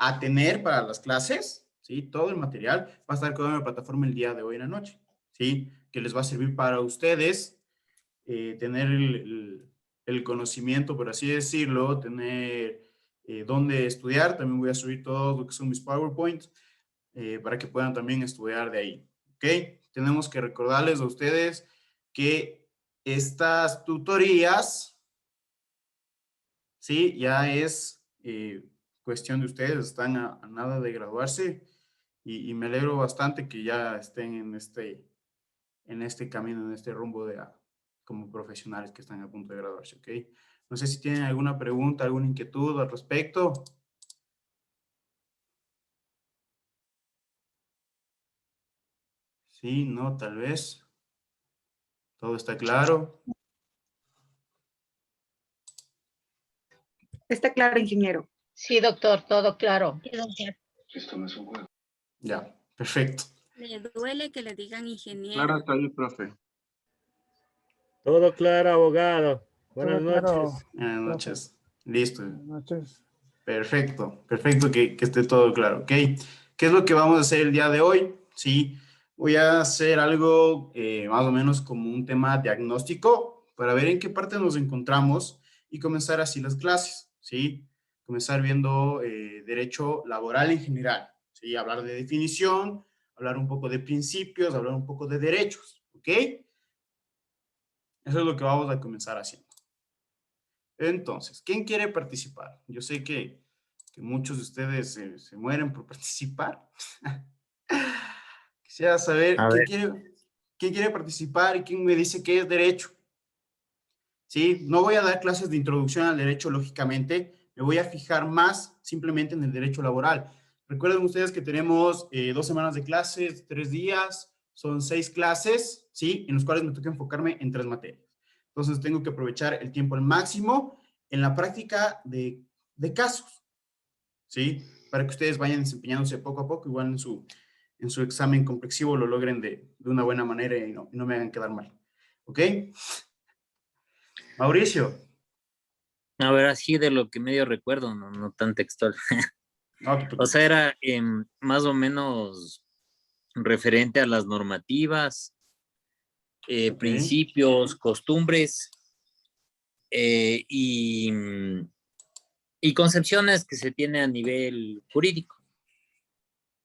a tener para las clases, ¿sí? Todo el material va a estar quedando en la plataforma el día de hoy en la noche, ¿sí? Que les va a servir para ustedes tener el conocimiento, por así decirlo, tener dónde estudiar. También voy a subir todo lo que son mis PowerPoints para que puedan también estudiar de ahí, ¿ok? Tenemos que recordarles a ustedes que estas tutorías, ¿sí? Ya es cuestión de ustedes, están a nada de graduarse y me alegro bastante que ya estén en este camino, en este rumbo como profesionales que están a punto de graduarse, ¿ok? No sé si tienen alguna pregunta, alguna inquietud al respecto. Sí, no, tal vez. ¿Todo está claro? Está claro, ingeniero. Sí, doctor, todo claro. Sí, doctor. Esto no es un juego. Ya, perfecto. Le duele que le digan ingeniero. Claro, está ahí, profe. Todo claro, abogado. Buenas Todo claro, noches. Buenas profe. noches. Listo. Buenas noches. Perfecto, perfecto que esté todo claro, ¿ok? ¿Qué es lo que vamos a hacer el día de hoy? Sí, voy a hacer algo más o menos como un tema diagnóstico para ver en qué parte nos encontramos y comenzar así las clases, ¿sí? Comenzar viendo derecho laboral en general, ¿sí? Hablar de definición, hablar un poco de principios, hablar un poco de derechos, ¿ok? Eso es lo que vamos a comenzar haciendo. Entonces, ¿quién quiere participar? Yo sé que muchos de ustedes se mueren por participar. Quisiera saber A ver. quién quiere participar y quién me dice qué es derecho. ¿Sí? No voy a dar clases de introducción al derecho, lógicamente. Me voy a fijar más simplemente en el derecho laboral. Recuerden ustedes que tenemos 2 semanas de clases, 3 días, son 6 clases, ¿sí? En los cuales me toca enfocarme en 3 materias. Entonces, tengo que aprovechar el tiempo al máximo en la práctica de casos, ¿sí? Para que ustedes vayan desempeñándose poco a poco, igual en su examen complexivo lo logren de una buena manera y no me hagan quedar mal. ¿Ok? Mauricio. A ver, así de lo que medio recuerdo, no tan textual. No te O preocupes. sea, era más o menos referente a las normativas, Ok. principios, costumbres y concepciones que se tiene a nivel jurídico.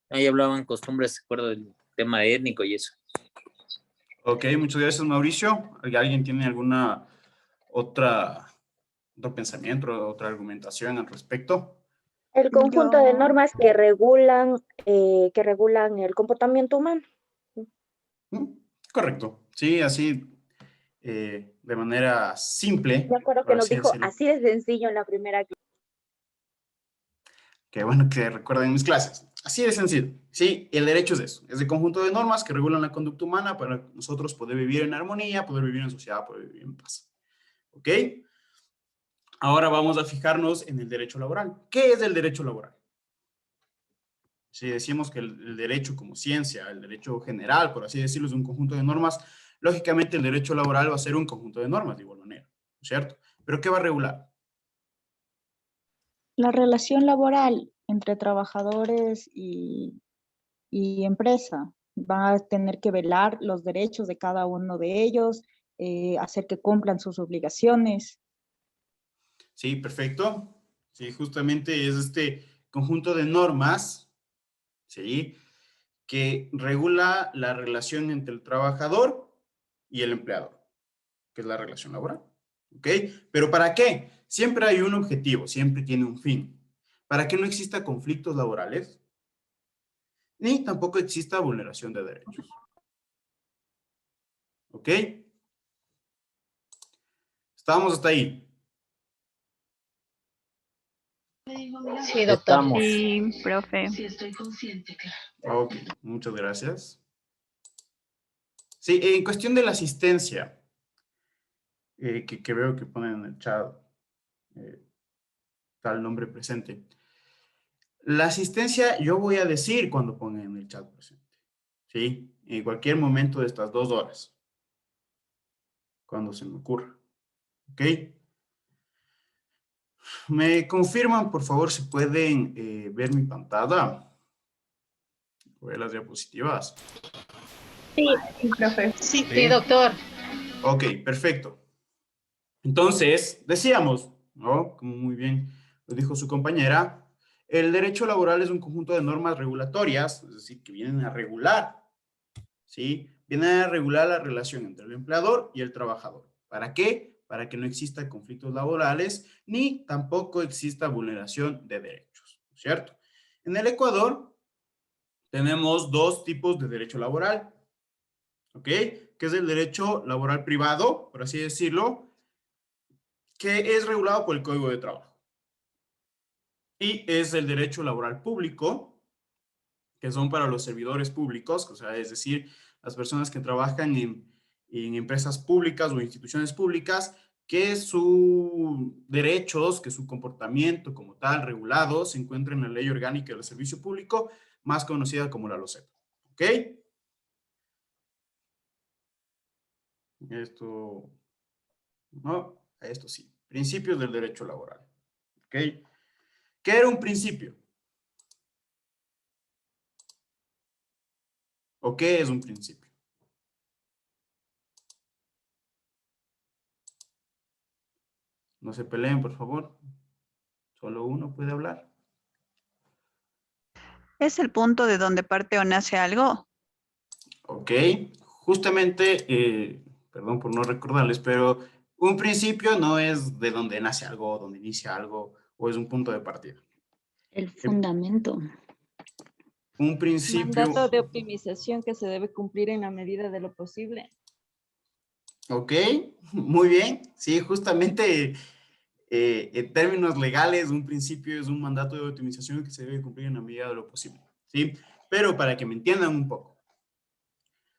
Ahí hablaban costumbres, recuerdo del tema étnico y eso. Ok, muchas gracias, Mauricio. ¿Alguien tiene alguna otro pensamiento, otra argumentación al respecto? El conjunto de normas que regulan el comportamiento humano. Correcto. Sí, así de manera simple, Me acuerdo por que nos así dijo decirlo. así de sencillo en la primera clase. Qué bueno que recuerden mis clases. Así de sencillo. Sí, el derecho es eso. Es el conjunto de normas que regulan la conducta humana para nosotros poder vivir en armonía, poder vivir en sociedad, poder vivir en paz. ¿Ok? Ahora vamos a fijarnos en el derecho laboral. ¿Qué es el derecho laboral? Si decimos que el derecho como ciencia, el derecho general, por así decirlo, es un conjunto de normas, lógicamente el derecho laboral va a ser un conjunto de normas de igual manera, ¿cierto? ¿Pero qué va a regular? La relación laboral entre trabajadores y empresa va a tener que velar los derechos de cada uno de ellos, hacer que cumplan sus obligaciones. Sí, perfecto. Sí, justamente es este conjunto de normas, ¿sí? Que regula la relación entre el trabajador y el empleador, que es la relación laboral, ¿ok? ¿Pero para qué? Siempre hay un objetivo, siempre tiene un fin. Para que no exista conflictos laborales, ni tampoco exista vulneración de derechos. ¿Ok? Estamos hasta ahí. Sí, doctor. Estamos. Sí, profe. Sí, estoy consciente, claro. Ok, muchas gracias. Sí, en cuestión de la asistencia, que veo que ponen en el chat, tal nombre presente. La asistencia yo voy a decir cuando pongan en el chat presente, ¿sí? En cualquier momento de estas 2 horas, cuando se me ocurra, ¿ok? ¿Me confirman, por favor, si pueden ver mi pantalla? Ver las diapositivas. Sí, profe. sí, doctor. Ok, perfecto. Entonces, decíamos, ¿no? Como muy bien lo dijo su compañera, el derecho laboral es un conjunto de normas regulatorias, es decir, que vienen a regular, ¿sí? Vienen a regular la relación entre el empleador y el trabajador. ¿Para qué? Para que no exista conflictos laborales ni tampoco exista vulneración de derechos, ¿cierto? En el Ecuador tenemos dos tipos de derecho laboral, ¿ok? Que es el derecho laboral privado, por así decirlo, que es regulado por el Código de Trabajo. Y es el derecho laboral público, que son para los servidores públicos, o sea, es decir, las personas que trabajan en empresas públicas o instituciones públicas, que sus derechos, que su comportamiento como tal regulado se encuentra en la Ley Orgánica del Servicio Público, más conocida como la LOSEP. ¿Ok? Esto, no, esto sí. Principios del derecho laboral. ¿Ok? ¿Qué era un principio? ¿O qué es un principio? No se peleen, por favor. Solo uno puede hablar. ¿Es el punto de donde parte o nace algo? Ok. Justamente, perdón por no recordarles, pero un principio no es de donde nace algo, donde inicia algo, o es un punto de partida. El fundamento. Un principio... Mandato de optimización que se debe cumplir en la medida de lo posible. Ok, muy bien. Sí, justamente en términos legales, un principio es un mandato de optimización que se debe cumplir en la medida de lo posible. ¿Sí? Pero para que me entiendan un poco.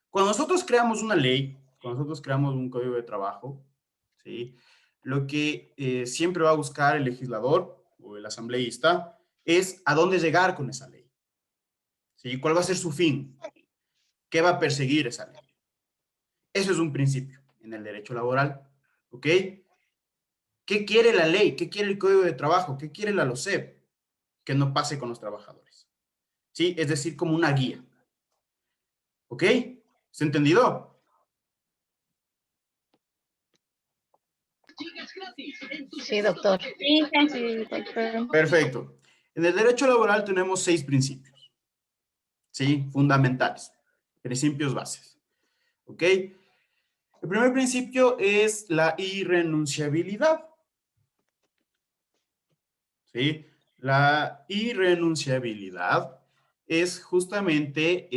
Cuando nosotros creamos una ley, cuando nosotros creamos un código de trabajo, ¿sí? Lo que siempre va a buscar el legislador o el asambleísta es a dónde llegar con esa ley. ¿Sí? ¿Cuál va a ser su fin? ¿Qué va a perseguir esa ley? Eso es un principio en el derecho laboral. ¿Ok? ¿Qué quiere la ley? ¿Qué quiere el código de trabajo? ¿Qué quiere la LOSEP? Que no pase con los trabajadores. ¿Sí? Es decir, como una guía. ¿Ok? ¿Se ha entendido? Sí, doctor. Sí, doctor. Perfecto. En el derecho laboral tenemos 6 principios, ¿sí? Fundamentales, principios bases, ¿ok? El primer principio es la irrenunciabilidad, ¿sí? La irrenunciabilidad es justamente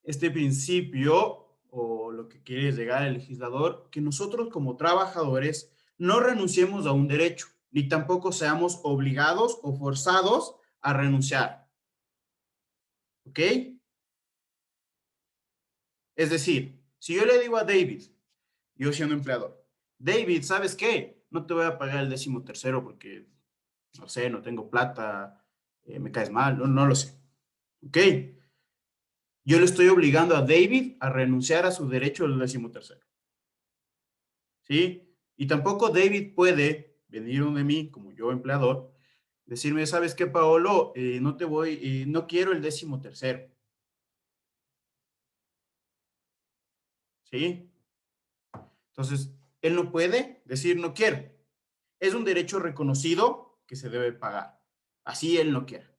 este principio o lo que quiere llegar el legislador, que nosotros como trabajadores no renunciemos a un derecho, ni tampoco seamos obligados o forzados a renunciar. ¿Ok? Es decir, si yo le digo a David, yo siendo empleador, David, ¿sabes qué? No te voy a pagar el 13º porque, no sé, no tengo plata, me caes mal, no lo sé. ¿Ok? Yo le estoy obligando a David a renunciar a su derecho al 13º. ¿Sí? Y tampoco David puede venir donde mí, como yo empleador, decirme, ¿sabes qué, Paolo? No quiero el 13º. ¿Sí? Entonces, él no puede decir no quiero. Es un derecho reconocido que se debe pagar. Así él no quiere.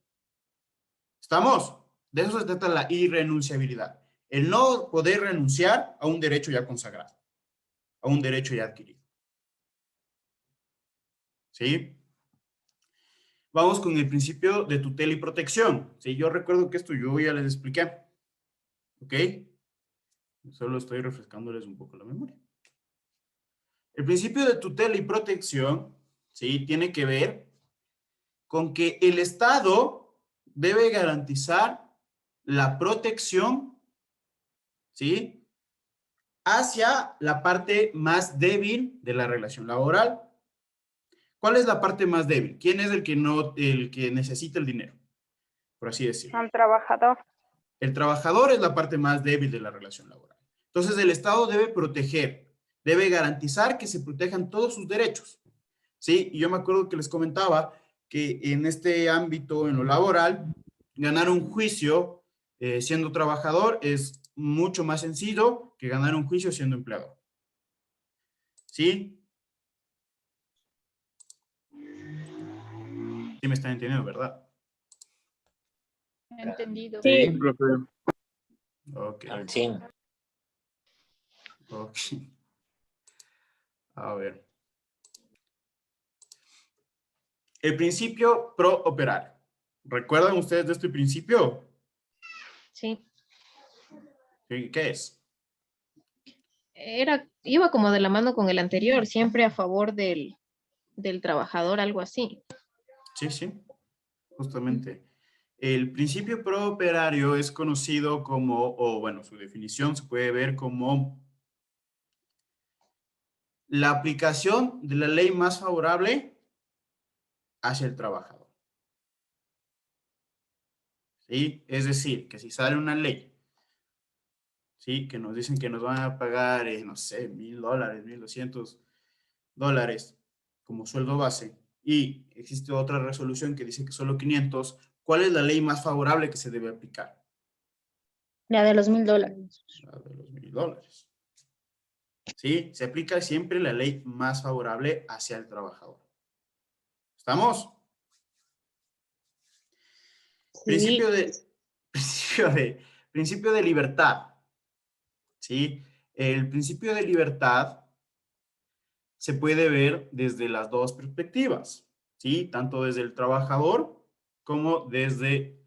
¿Estamos? De eso se trata la irrenunciabilidad. El no poder renunciar a un derecho ya consagrado, a un derecho ya adquirido. ¿Sí? Vamos con el principio de tutela y protección. ¿Sí? Yo recuerdo que esto yo ya les expliqué. ¿Ok? Solo estoy refrescándoles un poco la memoria. El principio de tutela y protección, ¿sí? Tiene que ver con que el Estado debe garantizar la protección, ¿sí? Hacia la parte más débil de la relación laboral. ¿Cuál es la parte más débil? ¿Quién es el que necesita el dinero? Por así decirlo. Un trabajador. El trabajador es la parte más débil de la relación laboral. Entonces, el Estado debe proteger, debe garantizar que se protejan todos sus derechos. ¿sí? Y yo me acuerdo que les comentaba que en este ámbito, en lo laboral, ganar un juicio siendo trabajador es mucho más sencillo que ganar un juicio siendo empleador. ¿Sí? Sí me están entendiendo, ¿verdad? Entendido. Sí, profe. Ok. Al 100. Ok. A ver. El principio pro operario. ¿Recuerdan ustedes de este principio? Sí. ¿Sí? ¿Qué es? Iba como de la mano con el anterior, siempre a favor del trabajador, algo así. Sí, sí, justamente. El principio pro operario es conocido como, o bueno, su definición se puede ver como la aplicación de la ley más favorable hacia el trabajador. ¿Sí? Es decir, que si sale una ley, ¿sí? Que nos dicen que nos van a pagar, no sé, $1,000, $1,200 como sueldo base, y existe otra resolución que dice que solo 500, ¿cuál es la ley más favorable que se debe aplicar? La de los $1,000. La de los $1,000. ¿Sí? Se aplica siempre la ley más favorable hacia el trabajador. ¿Estamos? Principio de, principio de libertad. ¿Sí? El principio de libertad se puede ver desde las dos perspectivas, ¿sí? Tanto desde el trabajador como desde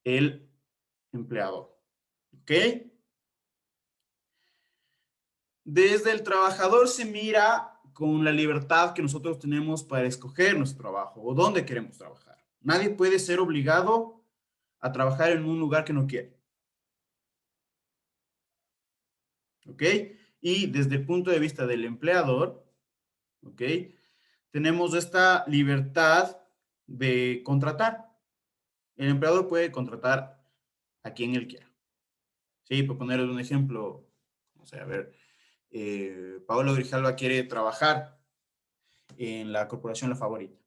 el empleador. ¿Ok? Desde el trabajador se mira con la libertad que nosotros tenemos para escoger nuestro trabajo o dónde queremos trabajar. Nadie puede ser obligado a trabajar en un lugar que no quiere. ¿Ok? Y desde el punto de vista del empleador, ¿ok? Tenemos esta libertad de contratar. El empleador puede contratar a quien él quiera. Sí, por ponerles un ejemplo, o sea, a ver, Paolo Grijalva quiere trabajar en la corporación La Favorita.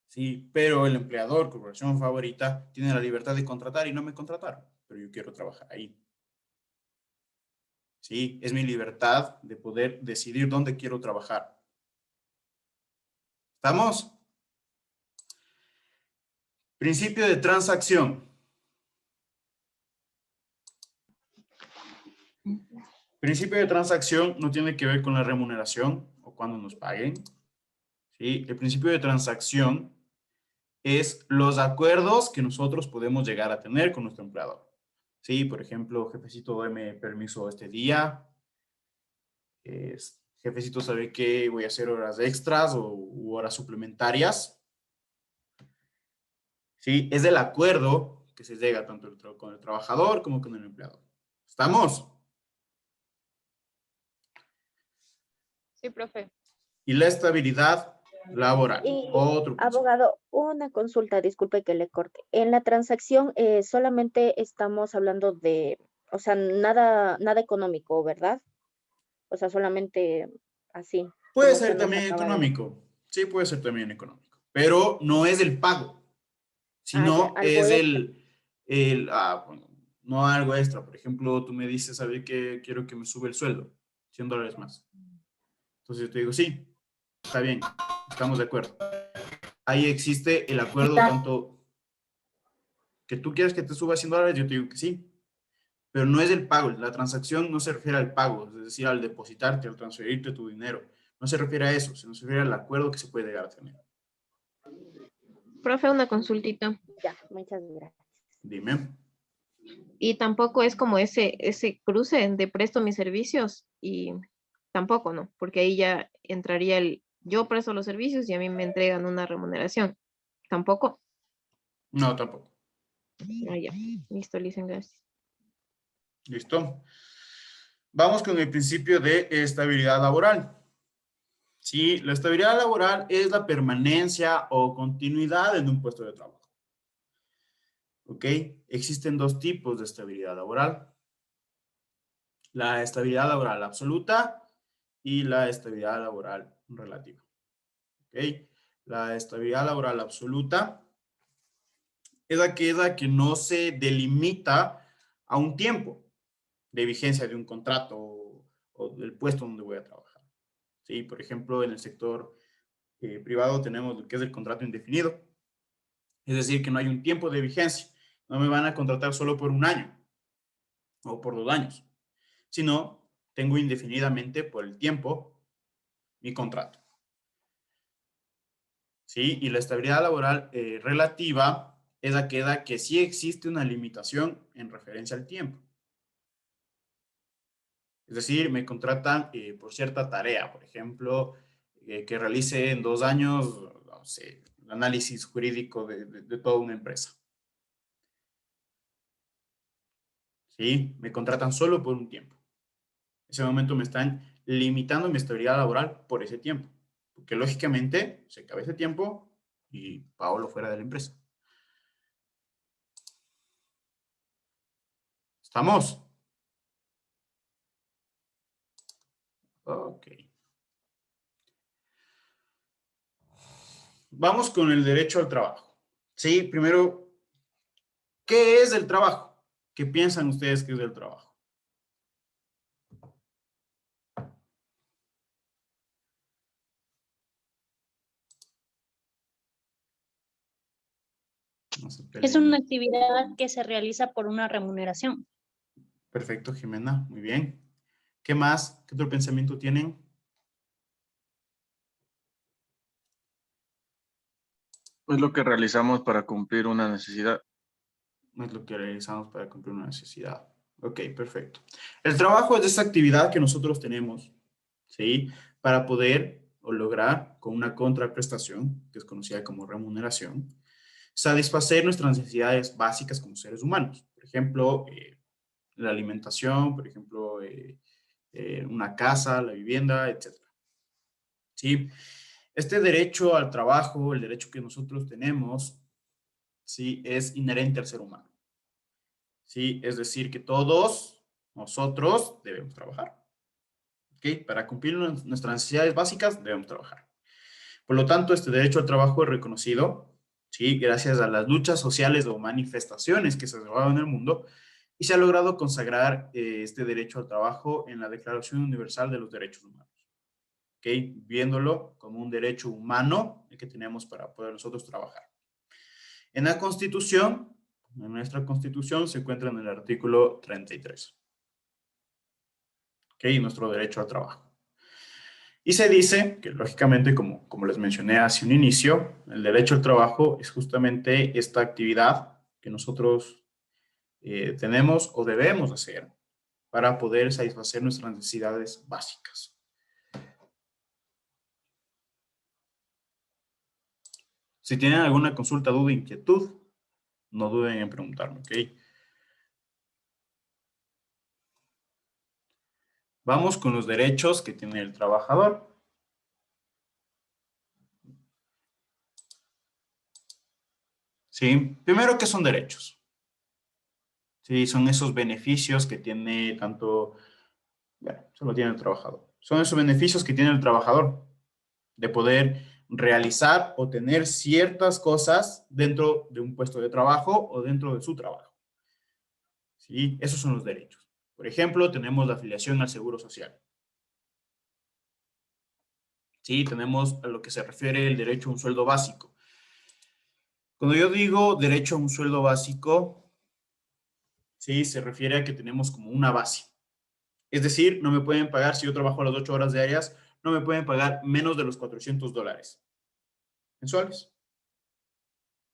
Sí, pero el empleador, corporación favorita, tiene la libertad de contratar y no me contrataron, pero yo quiero trabajar ahí. Sí, es mi libertad de poder decidir dónde quiero trabajar. ¿Estamos? Principio de transacción. Principio de transacción no tiene que ver con la remuneración o cuando nos paguen. ¿Sí? El principio de transacción es los acuerdos que nosotros podemos llegar a tener con nuestro empleador. Sí, por ejemplo, jefecito, dame permiso este día. Jefecito, ¿sabe que voy a hacer horas extras u horas suplementarias? Sí, es el acuerdo que se llega tanto con el trabajador como con el empleador. ¿Estamos? Sí, profe. Y la estabilidad laboral. Y, Otro principio. abogado, una consulta, disculpe que le corte. En la transacción solamente estamos hablando de, o sea, nada económico, ¿verdad? O sea, solamente así. Puede como ser usted nos también acaba de- económico. Sí, puede ser también económico. Pero no es el pago, Ah, ya, sino algo es extra. bueno, no algo extra. Por ejemplo, tú me dices, ¿sabes qué? Quiero que me sube el sueldo, $100 más. Entonces yo te digo, sí, está bien, estamos de acuerdo. Ahí existe el acuerdo tanto que tú quieres que te suba $100, yo te digo que sí. Pero no es el pago, la transacción no se refiere al pago, es decir, al depositarte, al transferirte tu dinero. No se refiere a eso, se refiere al acuerdo que se puede llegar a tener. Profe, una consultita. Ya, muchas gracias. Dime. Y tampoco es como ese cruce de presto mis servicios y tampoco, ¿no? Porque ahí ya entraría yo presto los servicios y a mí me entregan una remuneración. Tampoco. No, tampoco. Ah, ya. Listo, Lisen, gracias. ¿Listo? Vamos con el principio de estabilidad laboral. Sí, la estabilidad laboral es la permanencia o continuidad en un puesto de trabajo. ¿Ok? Existen dos tipos de estabilidad laboral. La estabilidad laboral absoluta y la estabilidad laboral relativa. ¿Ok? La estabilidad laboral absoluta es aquella que no se delimita a un tiempo de vigencia de un contrato o del puesto donde voy a trabajar. ¿Sí? Por ejemplo, en el sector privado tenemos lo que es el contrato indefinido. Es decir, que no hay un tiempo de vigencia. No me van a contratar solo por un año o por 2 años, sino tengo indefinidamente por el tiempo mi contrato. ¿Sí? Y la estabilidad laboral relativa es aquella que sí existe una limitación en referencia al tiempo. Es decir, me contratan por cierta tarea, por ejemplo, que realice en 2 años, no sé, el análisis jurídico de toda una empresa. ¿Sí? Me contratan solo por un tiempo. En ese momento me están limitando mi estabilidad laboral por ese tiempo. Porque lógicamente se acaba ese tiempo y Paolo fuera de la empresa. ¿Estamos? Ok. Vamos con el derecho al trabajo. Sí, primero, ¿qué es el trabajo? ¿Qué piensan ustedes que es el trabajo? No se Es peleen. una actividad que se realiza por una remuneración. Perfecto, Jimena, muy bien. ¿Qué más? ¿Qué otro pensamiento tienen? Es lo que realizamos para cumplir una necesidad. No es lo que realizamos para cumplir una necesidad. Ok, perfecto. El trabajo es esa actividad que nosotros tenemos, ¿sí? Para poder o lograr con una contraprestación, que es conocida como remuneración, satisfacer nuestras necesidades básicas como seres humanos. Por ejemplo, la alimentación, por ejemplo, una casa, la vivienda, etc. ¿Sí? Este derecho al trabajo, el derecho que nosotros tenemos, ¿sí? Es inherente al ser humano. ¿Sí? Es decir, que todos nosotros debemos trabajar. ¿Ok? Para cumplir nuestras necesidades básicas debemos trabajar. Por lo tanto, este derecho al trabajo es reconocido, ¿sí? Gracias a las luchas sociales o manifestaciones que se han llevado en el mundo y se ha logrado consagrar este derecho al trabajo en la Declaración Universal de los Derechos Humanos. ¿Ok? Viéndolo como un derecho humano que tenemos para poder nosotros trabajar. En la Constitución, en nuestra Constitución, se encuentra en el artículo 33. ¿Ok? Nuestro derecho al trabajo. Y se dice que, lógicamente, como les mencioné hace un inicio, el derecho al trabajo es justamente esta actividad que nosotros tenemos o debemos hacer para poder satisfacer nuestras necesidades básicas. Si tienen alguna consulta, duda, inquietud, no duden en preguntarme, ¿ok? Vamos con los derechos que tiene el trabajador. ¿Sí? Primero, ¿qué son derechos? Sí, son esos beneficios que tiene tanto, bueno, solo tiene el trabajador. Son esos beneficios que tiene el trabajador de poder realizar o tener ciertas cosas dentro de un puesto de trabajo o dentro de su trabajo. ¿Sí? Esos son los derechos. Por ejemplo, tenemos la afiliación al Seguro Social. Sí, tenemos a lo que se refiere el derecho a un sueldo básico. Cuando yo digo derecho a un sueldo básico, sí, se refiere a que tenemos como una base. Es decir, no me pueden pagar, si yo trabajo las 8 horas diarias, no me pueden pagar menos de los $400 mensuales.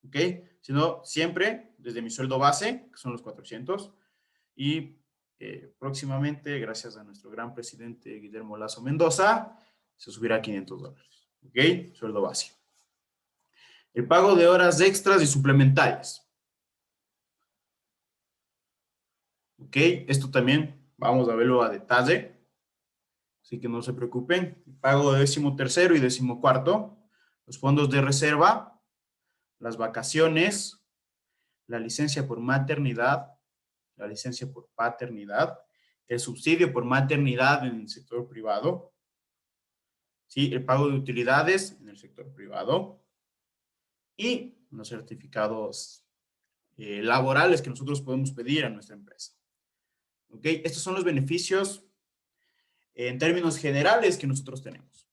¿Ok? Sino siempre desde mi sueldo base, que son los 400, y próximamente, gracias a nuestro gran presidente Guillermo Lasso Mendoza, se subirá a $500. ¿Ok? Sueldo base. El pago de horas extras y suplementarias. ¿Ok? Esto también vamos a verlo a detalle. Así que no se preocupen. El pago de 13º y 14º. Los fondos de reserva. Las vacaciones. La licencia por maternidad. La licencia por paternidad. El subsidio por maternidad en el sector privado. ¿sí? El pago de utilidades en el sector privado y los certificados laborales que nosotros podemos pedir a nuestra empresa. ¿Ok? Estos son los beneficios en términos generales que nosotros tenemos.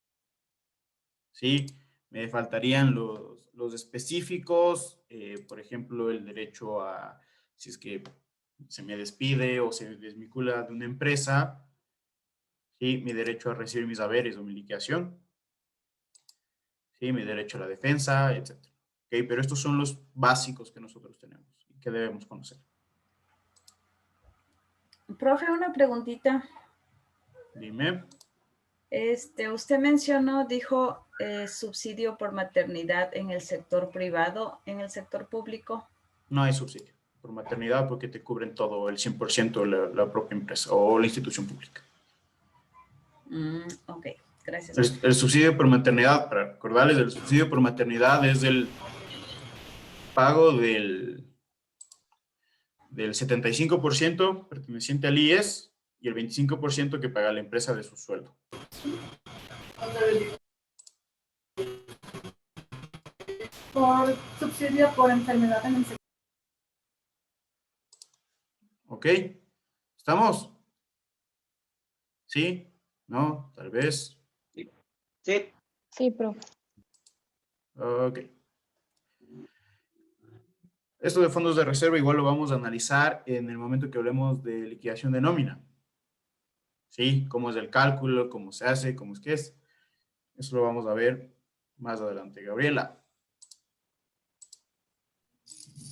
¿Sí? Me faltarían los específicos, por ejemplo, el derecho a, si es que se me despide o se desvincula de una empresa, ¿sí? Mi derecho a recibir mis haberes o mi liquidación, ¿sí? Mi derecho a la defensa, etc. ¿Ok? Pero estos son los básicos que nosotros tenemos y que debemos conocer. Profe, una preguntita. Dime. Usted mencionó, dijo, subsidio por maternidad en el sector privado, en el sector público. No hay subsidio por maternidad porque te cubren todo, el 100% de la propia empresa o la institución pública. Ok, gracias. El subsidio por maternidad, para recordarles, el subsidio por maternidad es el pago del 75% perteneciente al IES y el 25% que paga la empresa de su sueldo. Por subsidio por enfermedad en el sector. ¿Ok? ¿Estamos? ¿Sí? ¿No? Tal vez. Sí. Sí, profe. Ok. Esto de fondos de reserva igual lo vamos a analizar en el momento que hablemos de liquidación de nómina. ¿Sí? Cómo es el cálculo, cómo se hace, cómo es que es. Eso lo vamos a ver más adelante. Gabriela.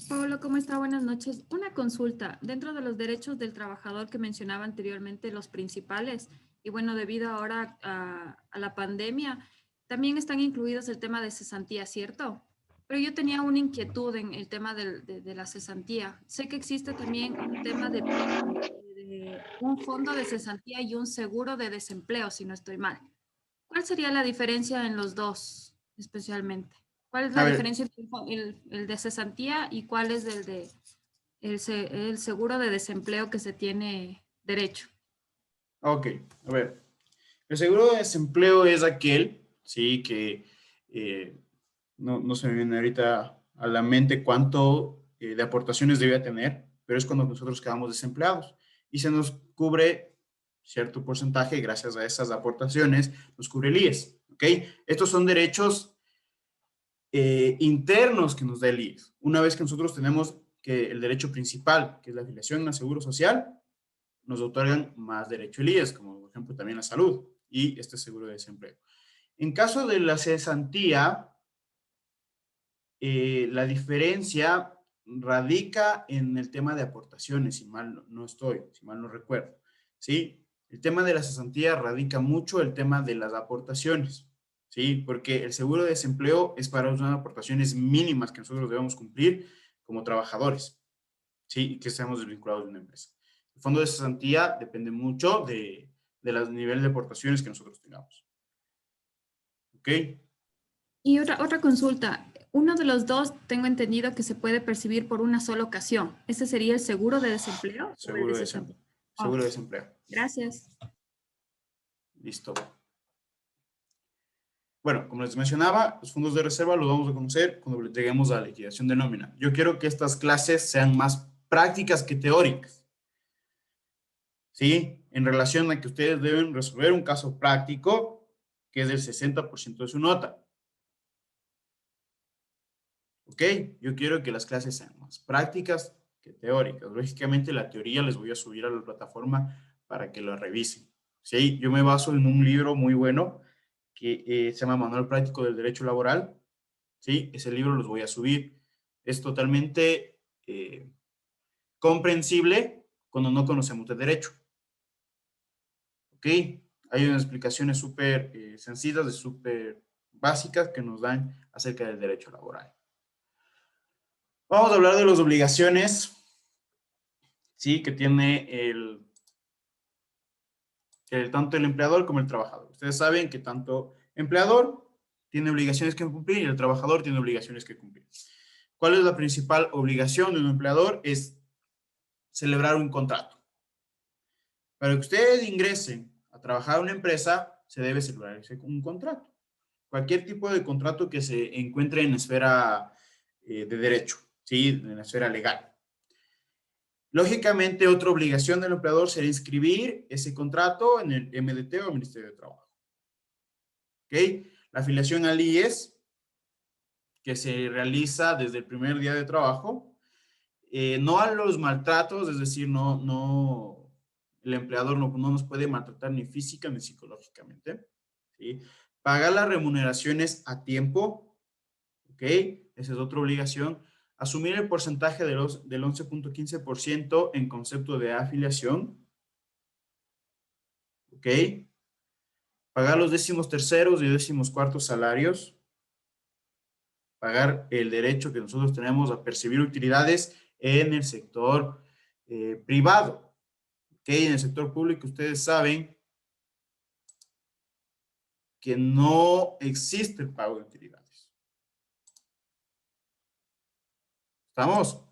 Pablo, ¿cómo está? Buenas noches. Una consulta. Dentro de los derechos del trabajador que mencionaba anteriormente, los principales, y bueno, debido ahora a la pandemia, también están incluidos el tema de cesantía, ¿cierto? Pero yo tenía una inquietud en el tema de la cesantía. Sé que existe también un tema de un fondo de cesantía y un seguro de desempleo, si no estoy mal. ¿Cuál sería la diferencia en los dos, especialmente? ¿Cuál es la diferencia entre el de cesantía y cuál es el seguro de desempleo que se tiene derecho? Ok, a ver. El seguro de desempleo es aquel, sí, que no se me viene ahorita a la mente cuánto de aportaciones debía tener, pero es cuando nosotros quedamos desempleados y se nos cubre cierto porcentaje, gracias a esas aportaciones, nos cubre el IES, ¿ok? Estos son derechos internos que nos da el IES. Una vez que nosotros tenemos que el derecho principal, que es la afiliación al Seguro Social, nos otorgan más derecho el IES, como por ejemplo también la salud y este seguro de desempleo. En caso de la cesantía, la diferencia radica en el tema de aportaciones, si mal no estoy, si mal no recuerdo, ¿sí? El tema de la cesantía radica mucho el tema de las aportaciones, ¿sí? Porque el seguro de desempleo es para unas aportaciones mínimas que nosotros debemos cumplir como trabajadores, ¿sí? Y que seamos desvinculados de una empresa. El fondo de cesantía depende mucho del nivel de aportaciones que nosotros tengamos. ¿Ok? Y otra consulta. Uno de los dos tengo entendido que se puede percibir por una sola ocasión. ¿Ese sería el seguro de desempleo? Seguro de desempleo. Seguro de desempleo. Gracias. Listo. Bueno, como les mencionaba, los fondos de reserva los vamos a conocer cuando lleguemos a la liquidación de nómina. Yo quiero que estas clases sean más prácticas que teóricas. ¿Sí? En relación a que ustedes deben resolver un caso práctico que es del 60% de su nota. ¿Ok? Yo quiero que las clases sean más prácticas que teóricas. Lógicamente, la teoría les voy a subir a la plataforma para que lo revisen. ¿Sí? Yo me baso en un libro muy bueno que se llama Manual Práctico del Derecho Laboral. ¿Sí? Ese libro los voy a subir. Es totalmente comprensible cuando no conocemos de derecho. ¿Ok? Hay unas explicaciones súper sencillas, súper básicas que nos dan acerca del derecho laboral. Vamos a hablar de las obligaciones, ¿sí? Que tiene tanto el empleador como el trabajador. Ustedes saben que tanto empleador tiene obligaciones que cumplir y el trabajador tiene obligaciones que cumplir. ¿Cuál es la principal obligación de un empleador? Es celebrar un contrato. Para que ustedes ingresen a trabajar a una empresa, se debe celebrar un contrato. Cualquier tipo de contrato que se encuentre en la esfera de derecho, ¿sí? En la esfera legal. Lógicamente, otra obligación del empleador será inscribir ese contrato en el MDT o el Ministerio de Trabajo. ¿Ok? La afiliación al IES, que se realiza desde el primer día de trabajo, no a los maltratos, es decir, el empleador no nos puede maltratar ni física ni psicológicamente, ¿sí? Pagar las remuneraciones a tiempo, ¿ok? Esa es otra obligación. Asumir el porcentaje del 11.15% en concepto de afiliación, ¿ok? Pagar los 13º y 14º salarios, pagar el derecho que nosotros tenemos a percibir utilidades en el sector privado, ¿ok? En el sector público ustedes saben que no existe el pago de utilidades. ¿Estamos?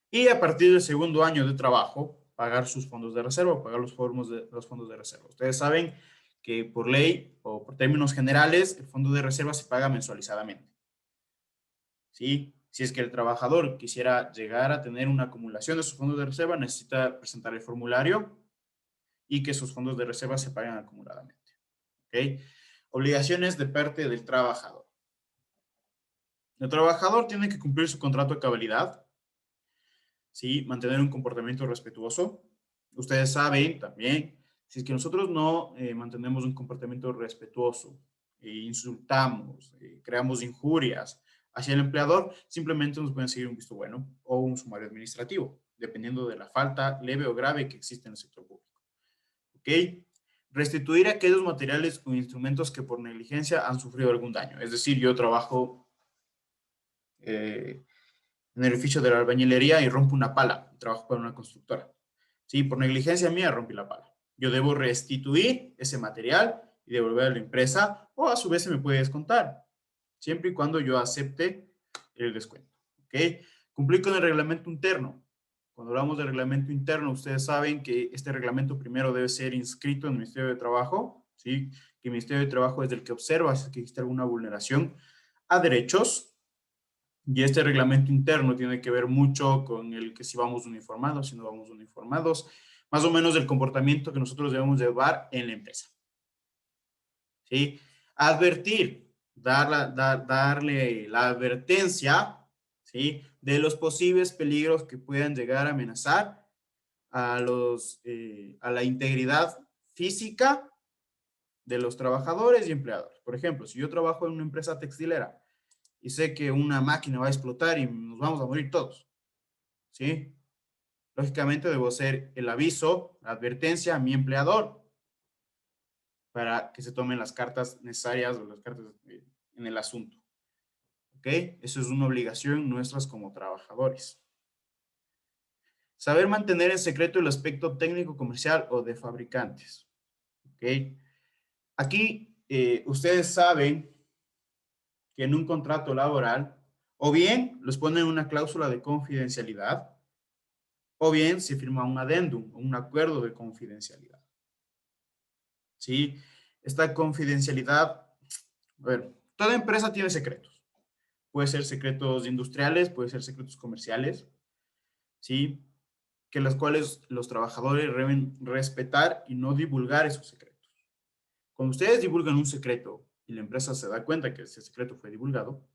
Y a partir del segundo año de trabajo, pagar sus fondos de reserva, pagar los fondos de reserva. Ustedes saben que por ley o por términos generales, el fondo de reserva se paga mensualizadamente. ¿Sí? Si es que el trabajador quisiera llegar a tener una acumulación de sus fondos de reserva, necesita presentar el formulario y que sus fondos de reserva se paguen acumuladamente. ¿Ok? Obligaciones de parte del trabajador. El trabajador tiene que cumplir su contrato de cabalidad, ¿sí? Mantener un comportamiento respetuoso. Ustedes saben también, si es que nosotros no mantenemos un comportamiento respetuoso, insultamos, creamos injurias hacia el empleador, simplemente nos pueden seguir un visto bueno o un sumario administrativo, dependiendo de la falta leve o grave que existe en el sector público. ¿Ok? Restituir aquellos materiales o instrumentos que por negligencia han sufrido algún daño. Es decir, yo trabajo en el oficio de la albañilería y rompo una pala. Trabajo para una constructora. Sí, por negligencia mía rompí la pala. Yo debo restituir ese material y devolver a la empresa, o a su vez se me puede descontar, siempre y cuando yo acepte el descuento. ¿Ok? Cumplir con el reglamento interno. Cuando hablamos de reglamento interno, ustedes saben que este reglamento primero debe ser inscrito en el Ministerio de Trabajo, ¿sí? Que el Ministerio de Trabajo es el que observa si existe alguna vulneración a derechos. Y este reglamento interno tiene que ver mucho con el que si vamos uniformados, si no vamos uniformados, más o menos el comportamiento que nosotros debemos llevar en la empresa. ¿Sí? Advertir, darle la advertencia, ¿sí? De los posibles peligros que puedan llegar a amenazar a la integridad física de los trabajadores y empleadores. Por ejemplo, si yo trabajo en una empresa textilera y sé que una máquina va a explotar y nos vamos a morir todos, ¿sí? Lógicamente debo hacer el aviso, la advertencia a mi empleador para que se tomen las cartas necesarias o las cartas en el asunto. ¿Ok? Eso es una obligación nuestra como trabajadores. Saber mantener en secreto el aspecto técnico, comercial o de fabricantes. ¿Ok? Aquí ustedes saben que en un contrato laboral, o bien los ponen una cláusula de confidencialidad, o bien se firma un adendum, un acuerdo de confidencialidad. ¿Sí? Esta confidencialidad, a ver, toda empresa tiene secretos. Puede ser secretos industriales, puede ser secretos comerciales, ¿sí? Que los cuales los trabajadores deben respetar y no divulgar esos secretos. Cuando ustedes divulgan un secreto y la empresa se da cuenta que ese secreto fue divulgado,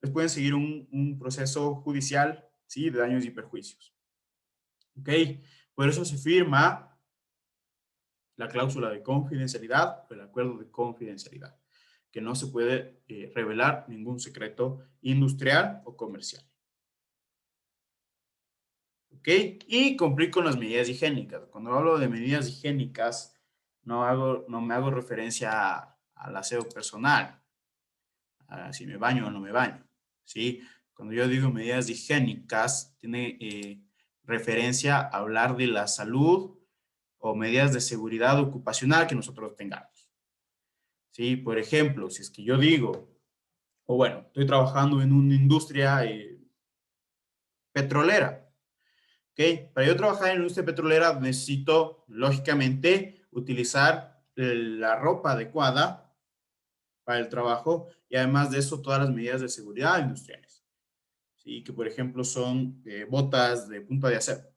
les pueden seguir un proceso judicial, ¿sí? De daños y perjuicios. ¿Ok? Por eso se firma la cláusula de confidencialidad o el acuerdo de confidencialidad, que no se puede revelar ningún secreto industrial o comercial. ¿Ok? Y cumplir con las medidas higiénicas. Cuando hablo de medidas higiénicas, no me hago referencia al aseo personal, a si me baño o no me baño, ¿sí? Cuando yo digo medidas higiénicas, tiene referencia a hablar de la salud o medidas de seguridad ocupacional que nosotros tengamos. ¿Sí? Por ejemplo, si es que yo digo, o bueno, estoy trabajando en una industria petrolera, ¿ok? Para yo trabajar en una industria petrolera necesito, lógicamente, utilizar la ropa adecuada para el trabajo y además de eso todas las medidas de seguridad industriales. ¿Sí? Que por ejemplo son botas de punta de acero.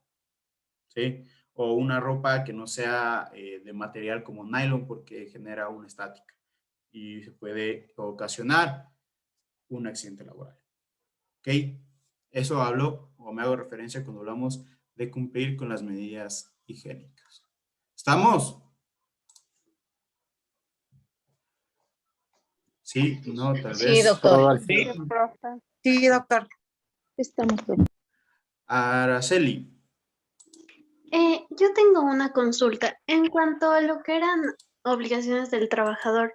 ¿Sí? O una ropa que no sea de material como nylon porque genera una estática y se puede ocasionar un accidente laboral. ¿Ok? Eso hablo o me hago referencia cuando hablamos de cumplir con las medidas higiénicas. ¿Estamos? Sí, no, tal Sí, vez. doctor. Todo al Sí. fin. Sí, doctor. Estamos. Araceli. Yo tengo una consulta en cuanto a lo que eran obligaciones del trabajador,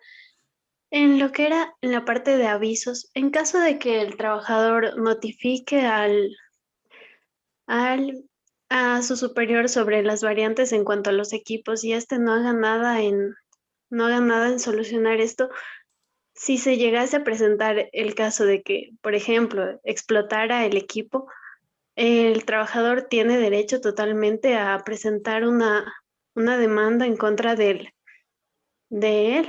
en lo que era en la parte de avisos, en caso de que el trabajador notifique al, a su superior sobre las variantes en cuanto a los equipos y este no haga nada en solucionar esto, si se llegase a presentar el caso de que, por ejemplo, explotara el equipo, el trabajador tiene derecho totalmente a presentar una demanda en contra de él. Del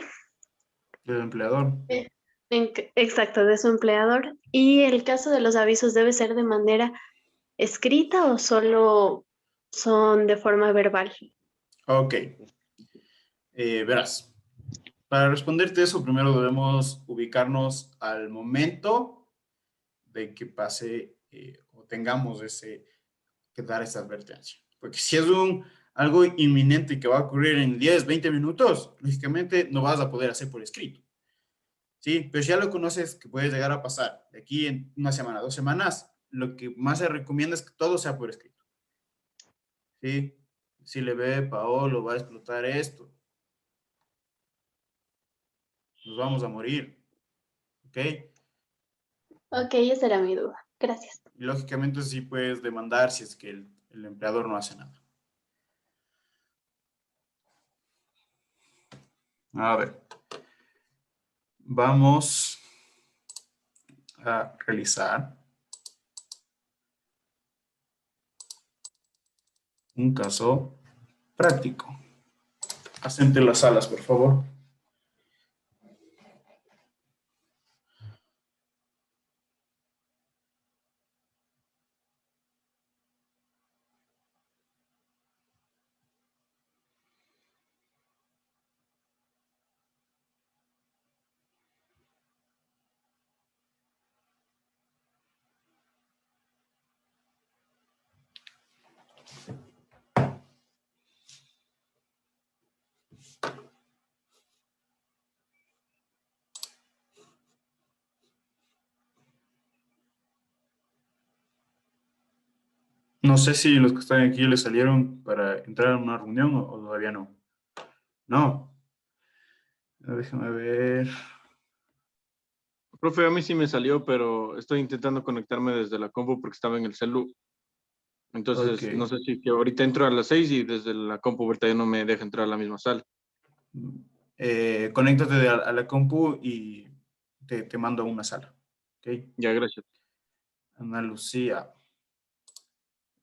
empleador. Exacto, de su empleador. ¿Y el caso de los avisos debe ser de manera escrita o solo son de forma verbal? Ok. Verás. Para responderte eso, primero debemos ubicarnos al momento de que pase o tengamos que dar esa advertencia. Porque si es algo inminente que va a ocurrir en 10, 20 minutos, lógicamente no vas a poder hacer por escrito. ¿Sí? Pero si ya lo conoces que puede llegar a pasar de aquí en una semana, 2 semanas, lo que más se recomienda es que todo sea por escrito. ¿Sí? Si le ve, Paolo, va a explotar esto. Nos vamos a morir. ¿Ok? Ok, esa era mi duda. Gracias. Y lógicamente sí puedes demandar si es que el empleador no hace nada. A ver. Vamos a realizar un caso práctico. Asente las salas, por favor. No sé si los que están aquí les salieron para entrar a una reunión o todavía no. No. Déjame ver. Profe, a mí sí me salió, pero estoy intentando conectarme desde la compu porque estaba en el celu. Entonces, Ok. no sé si que ahorita entro a las 6 y desde la compu ahorita ya no me deja entrar a la misma sala. Conéctate a la compu y te mando a una sala. ¿Ok? Ya, gracias. Ana Lucía.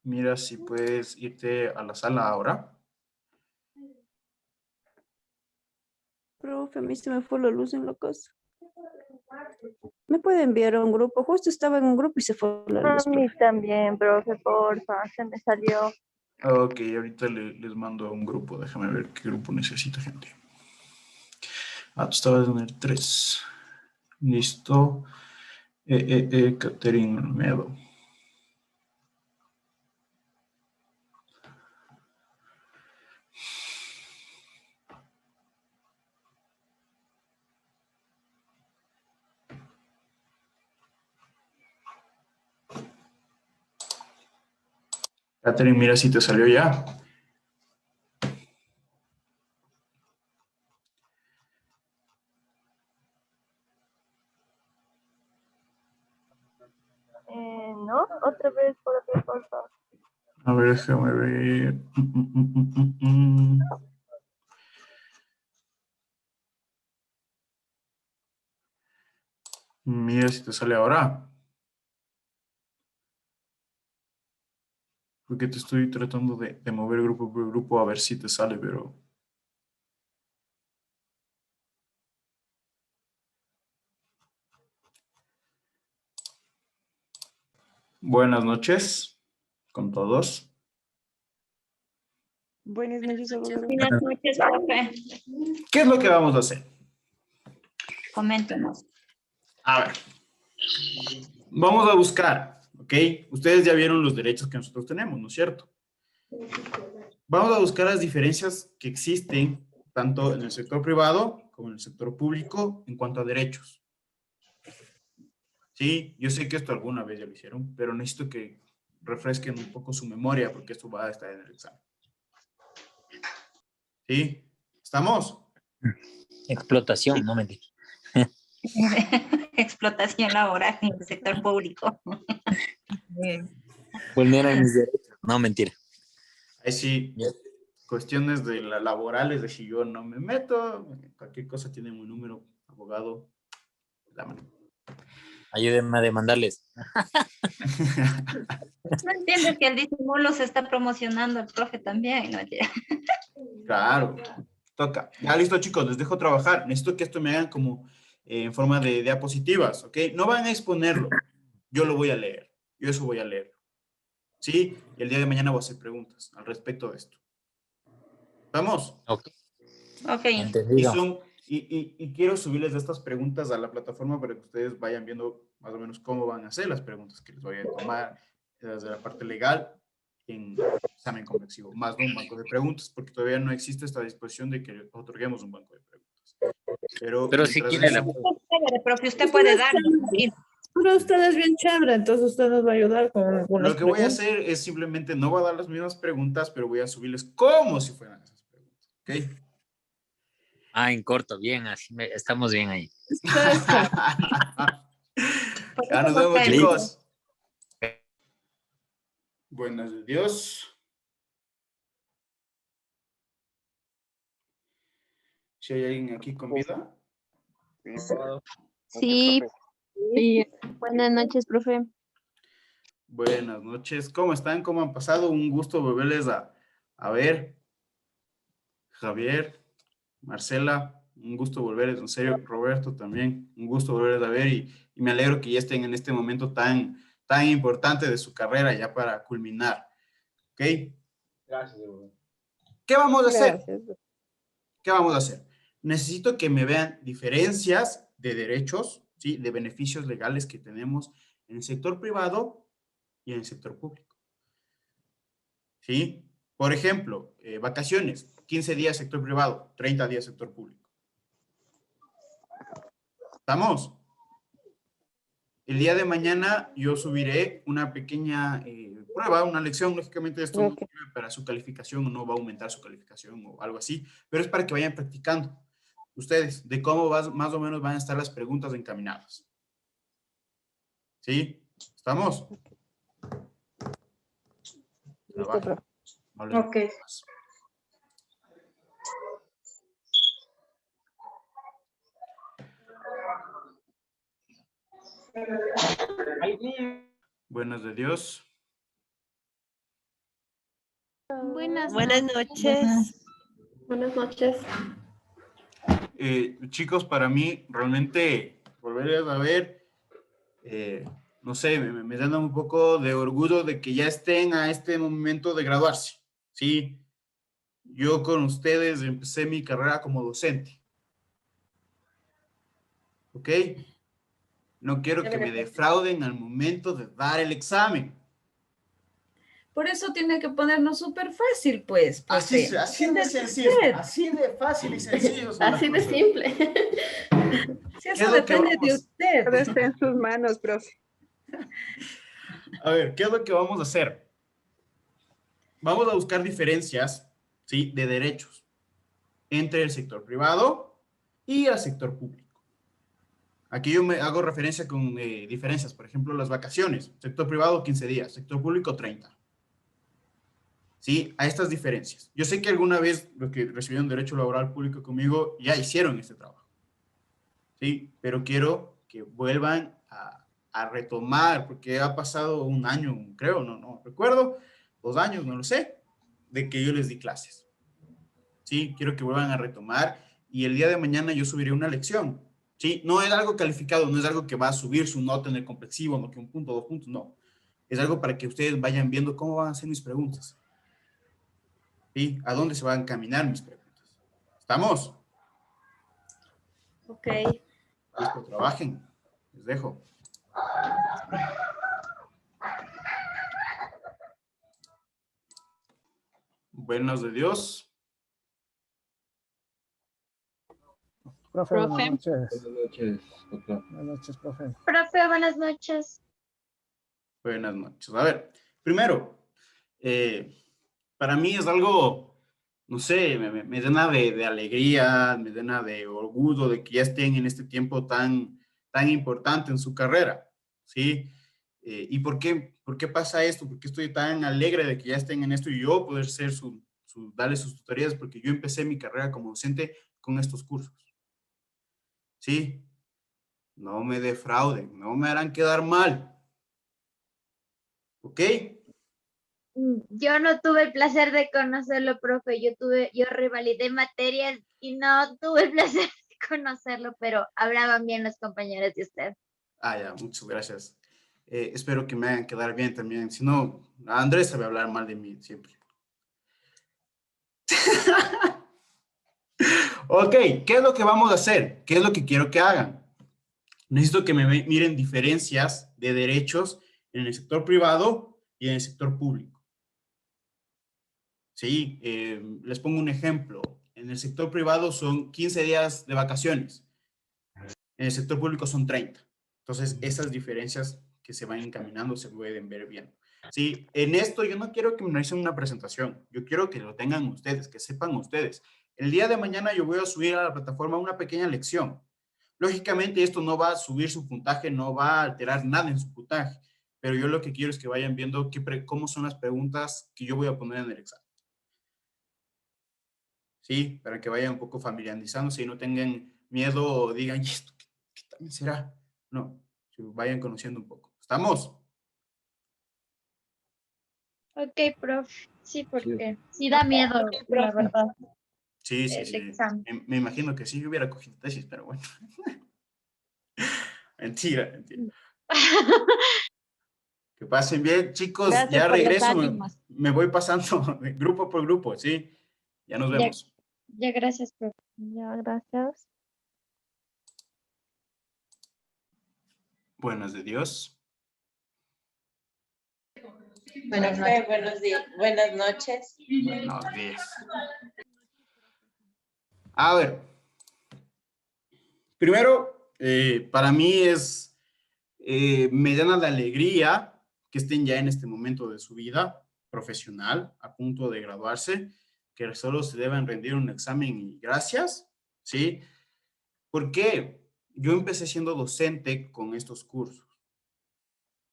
Mira si puedes irte a la sala ahora. Profe, a mí se me fue la luz en la casa. ¿Me puede enviar a un grupo? Justo estaba en un grupo y se fue la luz, A mí profe. también, profe, porfa, se me salió. Ok, ahorita les mando a un grupo. Déjame ver qué grupo necesita gente. Ah, tú estabas en el 3. Listo. Catherine Olmedo. Catherine, mira si te salió ya. No, otra vez, por favor. A ver, déjame ver. Mira si te sale ahora. Porque te estoy tratando de mover grupo por grupo a ver si te sale, pero... Buenas noches con todos. Buenas noches, abogado. Buenas noches, profe. ¿Qué es lo que vamos a hacer? Coméntenos. A ver, vamos a buscar, ¿ok? Ustedes ya vieron los derechos que nosotros tenemos, ¿no es cierto? Vamos a buscar las diferencias que existen tanto en el sector privado como en el sector público en cuanto a derechos. Sí, yo sé que esto alguna vez ya lo hicieron, pero necesito que refresquen un poco su memoria porque esto va a estar en el examen. ¿Sí? ¿Estamos? Explotación, no mentira. Explotación laboral en el sector público. Vulneran mis derechos, no mentira. Ahí sí, cuestiones de laborales, de si yo no me meto, cualquier cosa tiene un número, abogado, la mano. Ayúdenme a demandarles. No entiendo que el disimulo se está promocionando, el profe también. ¿No? Claro, toca. Ya listo, chicos, les dejo trabajar. Necesito que esto me hagan como en forma de diapositivas, ¿ok? No van a exponerlo, yo lo voy a leer, yo eso voy a leer. ¿Sí? Y el día de mañana voy a hacer preguntas al respecto de esto. ¿Vamos? Ok. Ok. Entendido. Y quiero subirles estas preguntas a la plataforma para que ustedes vayan viendo más o menos cómo van a hacer las preguntas que les voy a tomar desde la parte legal en examen convexivo, más de un banco de preguntas, porque todavía no existe esta disposición de que otorguemos un banco de preguntas. Pero si quiere la... Profe, usted puede dar. Pero usted es bien chévere, entonces usted nos va a ayudar con algunas lo que voy a hacer es simplemente, no voy a dar las mismas preguntas, pero voy a subirles como si fueran esas preguntas, ¿ok? Ah, en corto, bien, así estamos bien ahí. Ya nos vemos, chicos. Buenas de Dios. ¿Si hay alguien aquí con vida? Sí. Buenas noches, profe. Buenas noches. ¿Cómo están? ¿Cómo han pasado? Un gusto volverles a ver. Javier, Marcela, un gusto volverles, en serio, Roberto también, un gusto volverles a ver y me alegro que ya estén en este momento tan importante de su carrera ya para culminar. ¿Ok? Gracias. ¿Qué vamos a hacer? Gracias. ¿Qué vamos a hacer? Necesito que me vean diferencias de derechos, ¿sí? De beneficios legales que tenemos en el sector privado y en el sector público. ¿Sí? Por ejemplo, vacaciones, 15 días sector privado, 30 días sector público. ¿Estamos? El día de mañana yo subiré una pequeña prueba, una lección, lógicamente esto no sirve para su calificación o no va a aumentar su calificación o algo así, pero es para que vayan practicando ustedes de cómo más o menos van a estar las preguntas encaminadas. ¿Sí? ¿Estamos? Listo, profe. Ok. Buenas de Dios. Buenas noches. Buenas noches. Chicos, para mí realmente volverles a ver, no sé, me dan un poco de orgullo de que ya estén a este momento de graduarse, ¿sí? Yo con ustedes empecé mi carrera como docente, ¿ok? No quiero que me defrauden al momento de dar el examen. Por eso tiene que ponernos súper fácil, pues. Así de sencillo, así de fácil y sencillo. Así de simple. Si eso depende de usted. Todo está en sus manos, profe. A ver, ¿qué es lo que vamos a hacer? Vamos a buscar diferencias, ¿sí? De derechos entre el sector privado y el sector público. Aquí yo me hago referencia con diferencias, por ejemplo, las vacaciones. Sector privado, 15 días. Sector público, 30. ¿Sí? A estas diferencias. Yo sé que alguna vez los que recibieron derecho laboral público conmigo ya hicieron este trabajo. ¿Sí? Pero quiero que vuelvan a retomar, porque ha pasado un año, creo, no recuerdo, 2 años, no lo sé, de que yo les di clases. ¿Sí? Quiero que vuelvan a retomar y el día de mañana yo subiré una lección. ¿Sí? No es algo calificado, no es algo que va a subir su nota en el complexivo, no que 1 punto, 2 puntos, no. es algo para que ustedes vayan viendo cómo van a hacer mis preguntas. ¿Sí? ¿A dónde se van a encaminar mis preguntas? ¿Estamos? Ok. Listo, trabajen. Les dejo. Buenos de Dios. Profe, Profe. buenas noches. Buenas noches, doctor. Buenas noches, profe. Profe, buenas noches. Buenas noches. A ver, primero, para mí es algo, no sé, me llena de alegría, me llena de orgullo de que ya estén en este tiempo tan importante en su carrera, ¿sí? ¿Y por qué pasa esto? ¿Por qué estoy tan alegre de que ya estén en esto y yo poder ser darles sus tutorías? Porque yo empecé mi carrera como docente con estos cursos, ¿sí? No me defrauden, no me harán quedar mal. ¿Ok? Yo no tuve el placer de conocerlo, profe. Yo revalidé materias y no tuve el placer de conocerlo, pero hablaban bien los compañeros de usted. Ah, ya, muchas gracias. Espero que me hagan quedar bien también. Si no, Andrés sabe hablar mal de mí siempre. Ok, ¿qué es lo que vamos a hacer? ¿Qué es lo que quiero que hagan? Necesito que me miren diferencias de derechos en el sector privado y en el sector público. Sí, les pongo un ejemplo. En el sector privado son 15 días de vacaciones. En el sector público son 30. Entonces, esas diferencias que se van encaminando se pueden ver bien. Sí, en esto yo no quiero que me realicen una presentación. Yo quiero que lo tengan ustedes, que sepan ustedes. El día de mañana yo voy a subir a la plataforma una pequeña lección. Lógicamente, esto no va a subir su puntaje, no va a alterar nada en su puntaje, pero yo lo que quiero es que vayan viendo cómo son las preguntas que yo voy a poner en el examen. ¿Sí? Para que vayan un poco familiarizándose y no tengan miedo o digan, ¿y esto qué también será? No, que vayan conociendo un poco. ¿Estamos? Ok, profe. Sí, porque sí da miedo, la verdad. Sí, El sí. examen. Me imagino que sí, yo hubiera cogido tesis, pero bueno. Mentira. Que pasen bien, chicos. Gracias Ya por los regreso. ánimos. Me voy pasando grupo por grupo, ¿sí? Ya nos vemos. Ya, gracias, profe. Ya, gracias. Buenas de Dios. Buenas noches. Buenas noches. Buenos días. A ver. Primero, para mí me llena de alegría que estén ya en este momento de su vida profesional, a punto de graduarse, que solo se deban rendir un examen y gracias, ¿sí? ¿Por qué? Yo empecé siendo docente con estos cursos,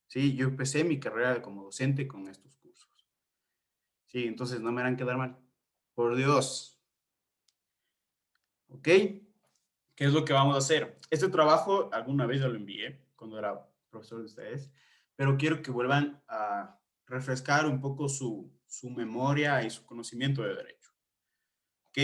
¿sí? Yo empecé mi carrera como docente con estos cursos, ¿sí? Entonces no me harán quedar mal, por Dios, ¿ok? ¿Qué es lo que vamos a hacer? Este trabajo alguna vez yo lo envié cuando era profesor de ustedes, pero quiero que vuelvan a refrescar un poco su memoria y su conocimiento de derecho. ¿Ok?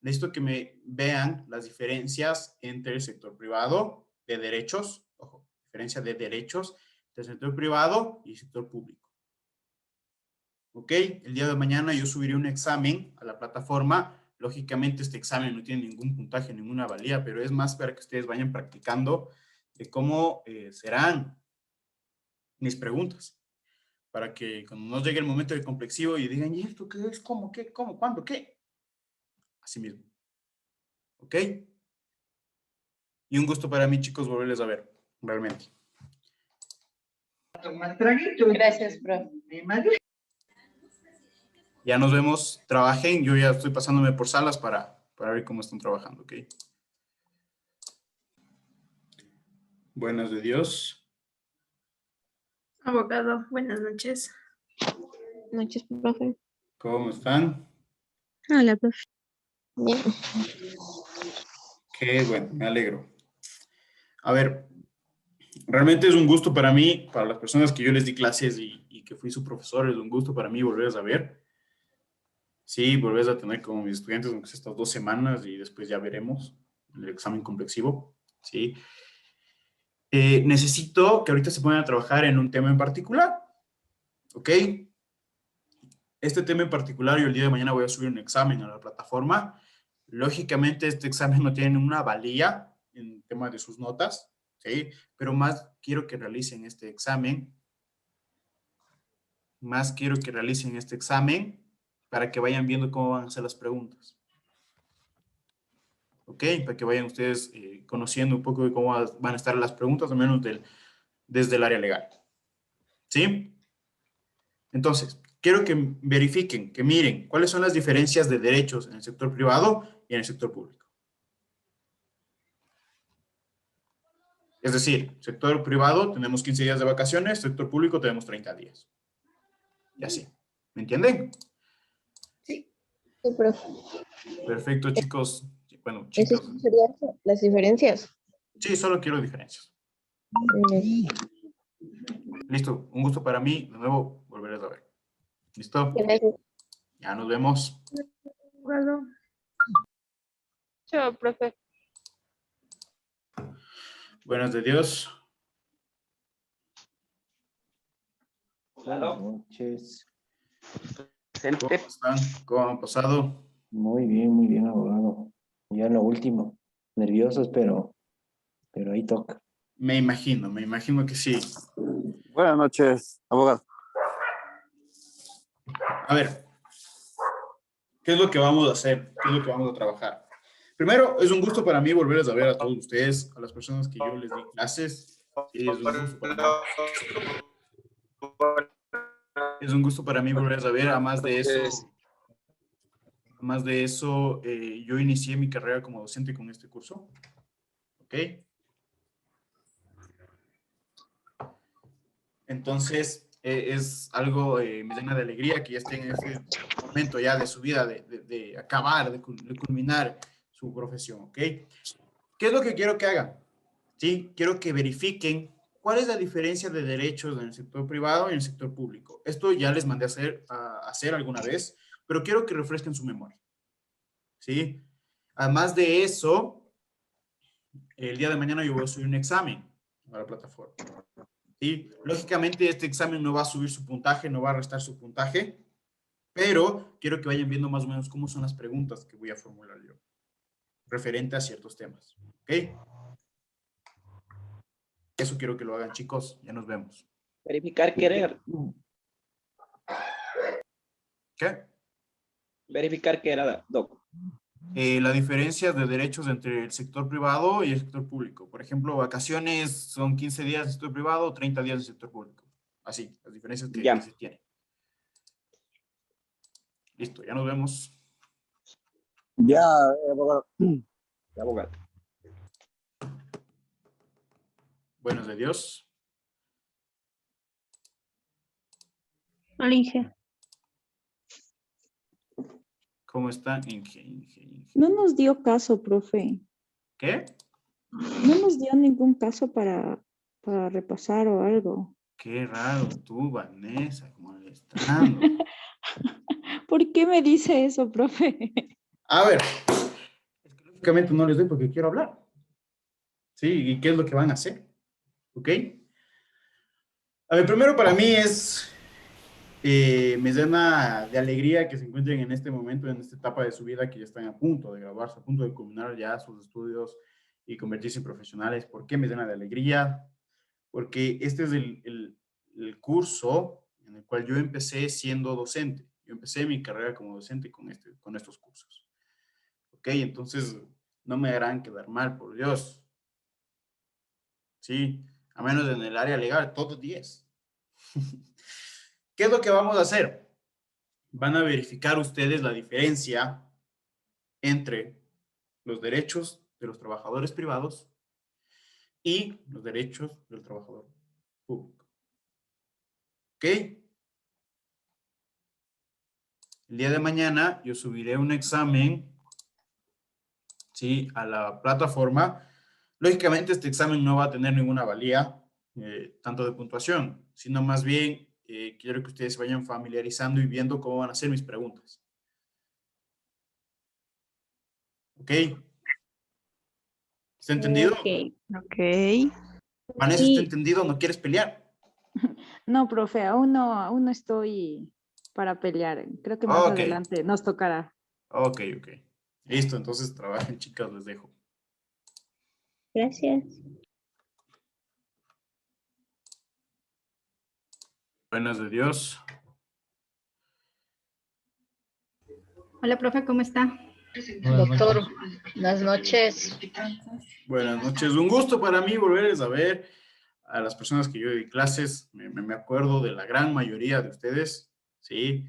Necesito que me vean las diferencias entre el sector privado de derechos, ojo, diferencia de derechos del sector privado y el sector público. ¿Ok? El día de mañana yo subiré un examen a la plataforma. Lógicamente este examen no tiene ningún puntaje, ninguna valía, pero es más para que ustedes vayan practicando de cómo serán mis preguntas. Para que cuando nos llegue el momento de complexivo y digan, ¿y esto qué es? ¿Cómo? ¿Qué? ¿Cómo? ¿Cuándo? ¿Qué? Así mismo. ¿Ok? Y un gusto para mí, chicos, volverles a ver, realmente. Gracias, profe. Ya nos vemos, trabajen. Yo ya estoy pasándome por salas para ver cómo están trabajando, ¿ok? Buenas de Dios. Abogado, buenas noches. Noches, profe. ¿Cómo están? Hola, profe. Bien. Qué bueno, me alegro. A ver, realmente es un gusto para mí, para las personas que yo les di clases y que fui su profesor, es un gusto para mí volverles a ver. Sí, volvés a tener como mis estudiantes aunque sea estas 2 semanas y después ya veremos el examen complexivo, ¿sí? Necesito que ahorita se pongan a trabajar en un tema en particular, ¿Ok? Este tema en particular, yo el día de mañana voy a subir un examen a la plataforma. Lógicamente, este examen no tiene ninguna valía en tema de sus notas, ¿sí? Pero más quiero que realicen este examen. Más quiero que realicen este examen para que vayan viendo cómo van a ser las preguntas. ¿Ok? Para que vayan ustedes conociendo un poco de cómo van a estar las preguntas, al menos desde el área legal. ¿Sí? Entonces, quiero que verifiquen, que miren cuáles son las diferencias de derechos en el sector privado y en el sector público. Es decir, sector privado tenemos 15 días de vacaciones, sector público tenemos 30 días. Y así. ¿Me entienden? Sí, profe. Perfecto, chicos. Bueno, ¿Esas chicos. serían las diferencias? Sí, solo quiero diferencias. Listo. Un gusto para mí. De nuevo, volveré a ver. ¿Listo? Gracias. Ya nos vemos. Chao, profe. Buenas de Dios. Buenas noches. ¿Cómo están? ¿Cómo han pasado? Muy bien, abogado. Ya en lo último. Nerviosos, pero ahí toca. Me imagino que sí. Buenas noches, abogado. A ver, ¿qué es lo que vamos a hacer? ¿Qué es lo que vamos a trabajar? Primero, es un gusto para mí volverles a ver a todos ustedes, a las personas que yo les di clases. Sí, es un gusto para mí. Es un gusto para mí volverles a ver. Además de eso, yo inicié mi carrera como docente con este curso. ¿Ok? Entonces, es algo, me llena de alegría que ya estén en este momento ya de su vida, de acabar, de culminar su profesión, ¿ok? ¿Qué es lo que quiero que hagan? ¿Sí? Quiero que verifiquen cuál es la diferencia de derechos en el sector privado y en el sector público. Esto ya les mandé a hacer alguna vez, pero quiero que refresquen su memoria, ¿sí? Además de eso, el día de mañana yo voy a subir un examen a la plataforma. ¿Sí? Lógicamente este examen no va a subir su puntaje, no va a restar su puntaje, pero quiero que vayan viendo más o menos cómo son las preguntas que voy a formular yo, referente a ciertos temas. ¿Ok? Eso quiero que lo hagan, chicos. Ya nos vemos. Verificar querer. ¿Qué? Verificar que era, doc. La diferencia de derechos entre el sector privado y el sector público. Por ejemplo, vacaciones son 15 días del sector privado, 30 días del sector público. Así, las diferencias que se tienen. Listo, ya nos vemos. Ya, abogado. Ya, abogado. Buenos de Dios. Hola, Inge. ¿Cómo está? No nos dio caso, profe. ¿Qué? No nos dio ningún caso para repasar o algo. Qué raro tú, Vanessa, molestando. ¿Por qué me dice eso, profe? A ver, es que lógicamente no les doy porque quiero hablar. ¿Sí? ¿Y qué es lo que van a hacer? ¿Ok? A ver, primero para mí es, me llena de alegría que se encuentren en este momento, en esta etapa de su vida, que ya están a punto de graduarse, a punto de culminar ya sus estudios y convertirse en profesionales. ¿Por qué me llena de alegría? Porque este es el curso en el cual yo empecé siendo docente. Yo empecé mi carrera como docente con estos cursos. ¿Ok? Entonces, no me harán quedar mal, por Dios. ¿Sí? A menos en el área legal, todos 10. ¿Qué es lo que vamos a hacer? Van a verificar ustedes la diferencia entre los derechos de los trabajadores privados y los derechos del trabajador público. ¿Ok? El día de mañana yo subiré un examen, ¿sí?, a la plataforma. Lógicamente este examen no va a tener ninguna valía, tanto de puntuación, sino más bien quiero que ustedes se vayan familiarizando y viendo cómo van a ser mis preguntas. ¿Ok? ¿Está entendido? Ok. Vanessa, ¿está entendido? ¿No quieres pelear? No, profe, aún no estoy para pelear. Creo que más Ok. adelante nos tocará. Ok. Listo, entonces trabajen, chicas, les dejo. Gracias. Buenas de Dios. Hola, profe, ¿cómo está? Doctor, buenas noches. Buenas noches. Un gusto para mí volverles a ver a las personas que yo di clases. Me acuerdo de la gran mayoría de ustedes, ¿sí?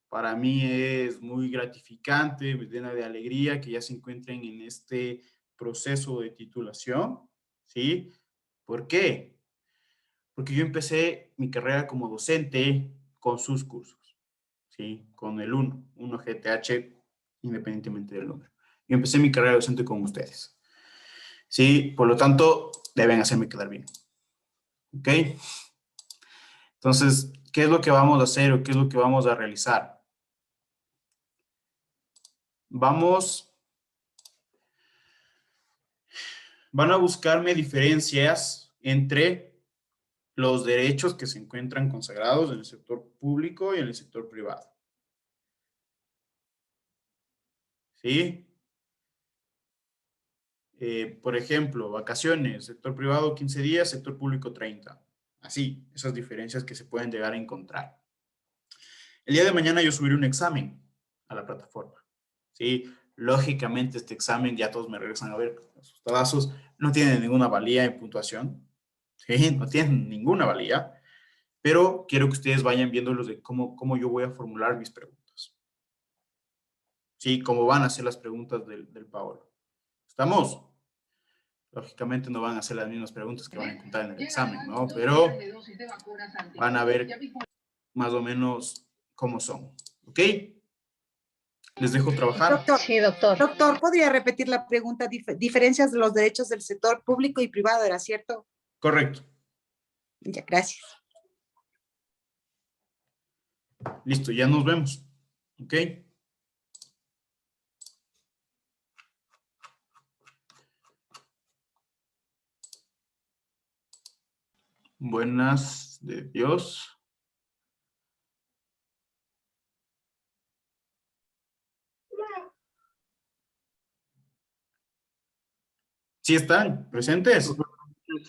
Para mí es muy gratificante, me llena de alegría que ya se encuentren en este proceso de titulación, ¿sí? ¿Por qué? Porque yo empecé mi carrera como docente con sus cursos, ¿sí? Con el 1 GTH, independientemente del número. Yo empecé mi carrera docente con ustedes, ¿sí? Por lo tanto, deben hacerme quedar bien, ¿ok? Entonces, ¿qué es lo que vamos a hacer o qué es lo que vamos a realizar? Van a buscarme diferencias entre los derechos que se encuentran consagrados en el sector público y en el sector privado. ¿Sí? Por ejemplo, vacaciones, sector privado 15 días, sector público 30. Así, esas diferencias que se pueden llegar a encontrar. El día de mañana yo subiré un examen a la plataforma. ¿Sí? Lógicamente este examen, ya todos me regresan a ver sus tabazos, no tiene ninguna valía en puntuación. ¿Sí? No tienen ninguna valía. Pero quiero que ustedes vayan viendo los de cómo yo voy a formular mis preguntas. ¿Sí? Cómo van a ser las preguntas del Paolo. ¿Estamos? Lógicamente no van a ser las mismas preguntas que van a encontrar en el examen, ¿no? Pero van a ver más o menos cómo son. ¿Ok? Les dejo trabajar. Doctor, sí, doctor. Doctor, ¿podría repetir la pregunta? Diferencias de los derechos del sector público y privado, ¿era cierto? Correcto. Ya, gracias. Listo, ya nos vemos. ¿Ok? Buenas de Dios. ¿Sí están presentes?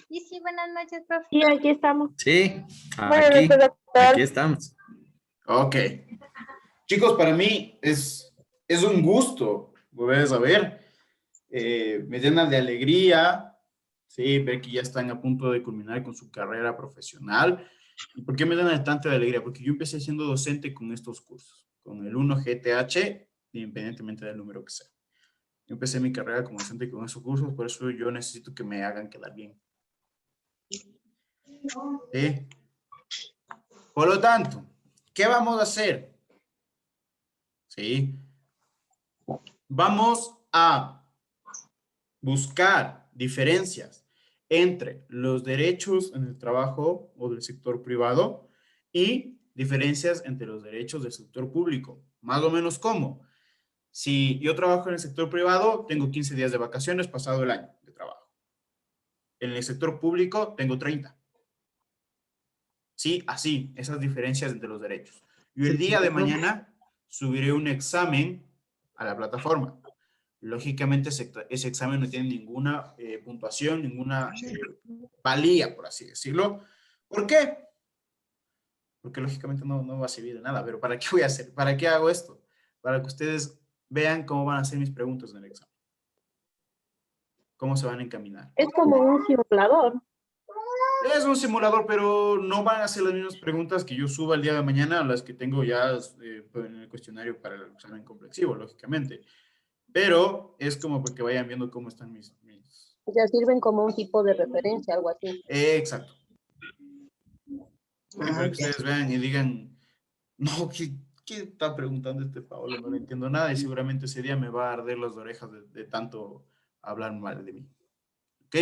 Sí, buenas noches, profe. Sí, aquí estamos. Sí, Buenas noches, doctor. aquí estamos. Ok. Chicos, para mí es un gusto volver a ver. Me llena de alegría, ¿sí? Ver que ya están a punto de culminar con su carrera profesional. ¿Y por qué me llena de tanta alegría? Porque yo empecé siendo docente con estos cursos, con el 1 GTH, independientemente del número que sea. Yo empecé mi carrera como docente con esos cursos, por eso yo necesito que me hagan quedar bien. ¿Sí? Por lo tanto, ¿qué vamos a hacer? ¿Sí? Vamos a buscar diferencias entre los derechos en el trabajo o del sector privado y diferencias entre los derechos del sector público. Más o menos, ¿cómo? Si yo trabajo en el sector privado, tengo 15 días de vacaciones pasado el año de trabajo. En el sector público, tengo 30. Sí, así, esas diferencias entre los derechos. Yo el día de mañana subiré un examen a la plataforma. Lógicamente, ese examen no tiene ninguna puntuación, ninguna valía, por así decirlo. ¿Por qué? Porque lógicamente no va a servir de nada. Pero ¿para qué voy a hacer? ¿Para qué hago esto? Para que ustedes vean cómo van a ser mis preguntas en el examen. Cómo se van a encaminar. Es como un simulador. Es un simulador, pero no van a ser las mismas preguntas que yo suba el día de mañana, las que tengo ya en el cuestionario para el examen complexivo, lógicamente. Pero es como para que vayan viendo cómo están mis... O sea, sirven como un tipo de referencia, algo así. Exacto. Para que ustedes vean y digan, no, ¿qué está preguntando este Paolo? No le entiendo nada y seguramente ese día me va a arder las orejas de tanto hablar mal de mí. ¿Ok?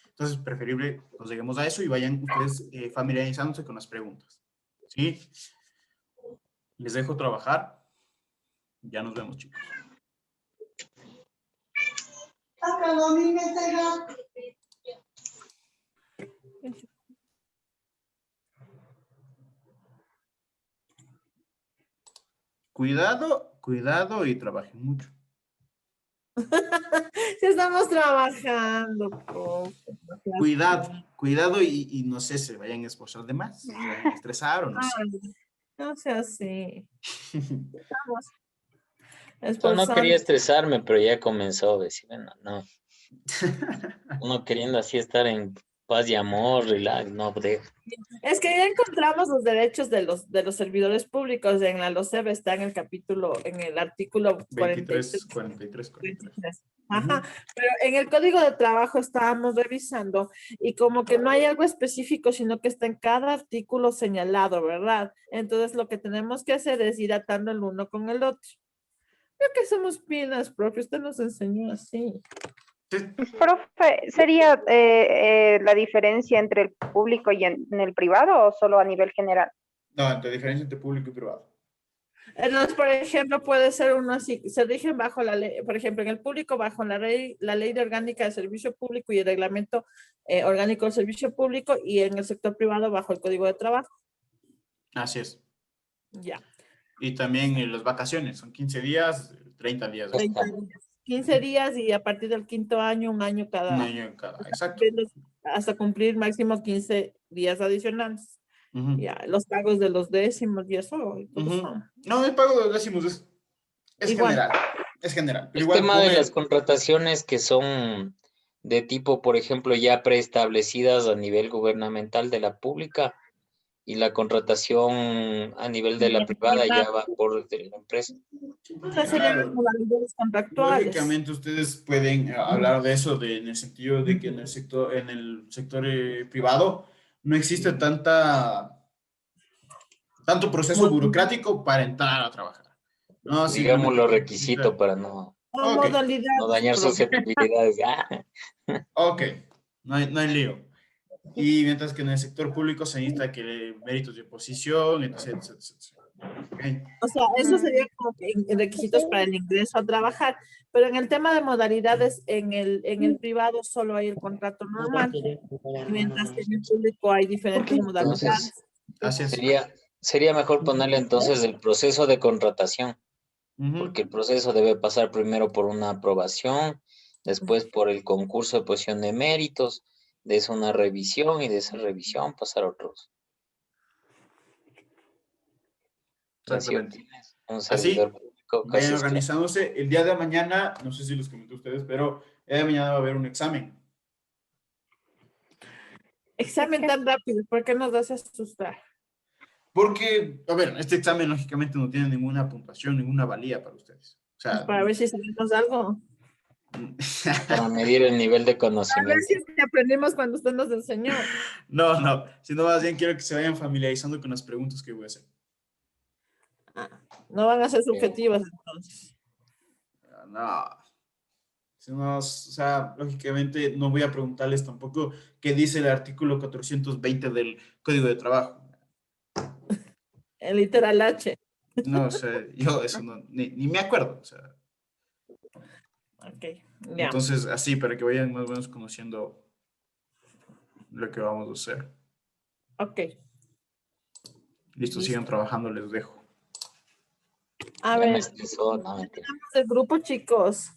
Entonces, preferible nos lleguemos a eso y vayan ustedes familiarizándose con las preguntas. ¿Sí? Les dejo trabajar. Ya nos vemos, chicos. Cuidado y trabajen mucho. Sí estamos trabajando, profe. No seas Cuidado y no sé, se vayan a esforzar de más, se vayan a estresar o no sé. Ay, no sea así. Estamos Yo no esforzando. quería estresarme, pero ya comenzó a decir, bueno, no. Uno queriendo así estar en paz y amor, relax, no, Es que ya encontramos los derechos de los servidores públicos. En la LOCEP está en el capítulo, en el artículo 43. 43. Ajá, pero en el Código de Trabajo estábamos revisando y como que no hay algo específico, sino que está en cada artículo señalado, ¿verdad? Entonces lo que tenemos que hacer es ir atando el uno con el otro. Creo que somos pilas, profe, usted nos enseñó así. Profe, ¿sería la diferencia entre el público y en el privado o solo a nivel general? No, la diferencia entre público y privado. Entonces, por ejemplo, puede ser uno así, se rigen bajo la ley, por ejemplo, en el público bajo la ley de orgánica de servicio público y el reglamento orgánico del servicio público, y en el sector privado bajo el Código de Trabajo. Así es. Ya. Y también las vacaciones, son 15 días, 30 días. 30 días. 15 días y a partir del quinto año, un año cada. Un año cada, exacto. Hasta cumplir máximo 15 días adicionales. Ya, los pagos de los décimos y eso. Y todo eso. No, el pago de los décimos es general. Es general. El Igual tema de las contrataciones que son de tipo, por ejemplo, ya preestablecidas a nivel gubernamental de la pública y la contratación a nivel de la privada ya va por de la empresa. Esas serían las modalidades contractuales. Lógicamente ustedes pueden hablar de eso en el sentido de que en el sector privado no existe tanto proceso burocrático para entrar a trabajar. No, digamos los requisitos para no dañar susceptibilidades. Ok, no hay lío. Y mientras que en el sector público se necesita que méritos de posición, etc. Okay. O sea, eso sería como que requisitos para el ingreso a trabajar, pero en el tema de modalidades, en el privado solo hay el contrato normal, mientras que en el público hay diferentes modalidades. Sería mejor ponerle entonces el proceso de contratación, porque el proceso debe pasar primero por una aprobación, después por el concurso de posición de méritos, de eso una revisión y de esa revisión pasar a otros. Exactamente. Un servidor público. Vayan organizándose. El día de mañana, no sé si los comenté ustedes, pero el día de mañana va a haber un examen. Examen tan rápido, ¿por qué nos das a asustar? Porque, a ver, este examen lógicamente no tiene ninguna puntuación, ninguna valía para ustedes. O sea, para ver si sabemos algo. Para medir el nivel de conocimiento. A ver si es que aprendimos cuando usted nos enseñó. No, sino más bien quiero que se vayan familiarizando con las preguntas que voy a hacer. No van a ser subjetivas entonces. No. O sea, lógicamente no voy a preguntarles tampoco qué dice el artículo 420 del Código de Trabajo. El literal H. No, o sea, yo eso no, ni me acuerdo, o sea. Ok, ya. Entonces, así, para que vayan más o menos conociendo lo que vamos a hacer. Ok. Listo, sigan trabajando, les dejo. A ver, tenemos el grupo, chicos.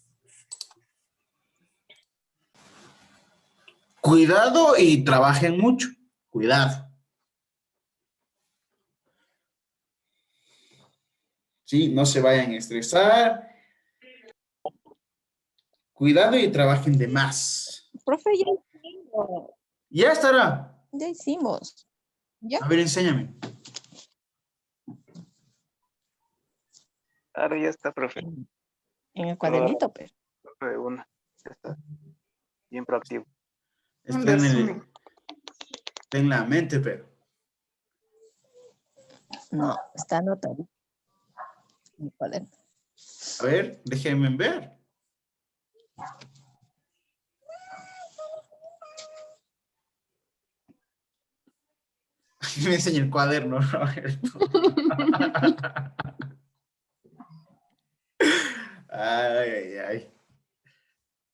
Cuidado y trabajen mucho. Cuidado. Sí, no se vayan a estresar. Cuidado y trabajen de más. Profe, ya hicimos. Ya estará. Ya hicimos. ¿Ya? A ver, enséñame. Claro, ya está, profe. En el cuadernito, pero. Profe, de una. Ya está. Bien proactivo. Está en la mente, pero. No, está anotado. En el cuaderno. A ver, déjenme ver. Me enseña el cuaderno, Roberto. Ay.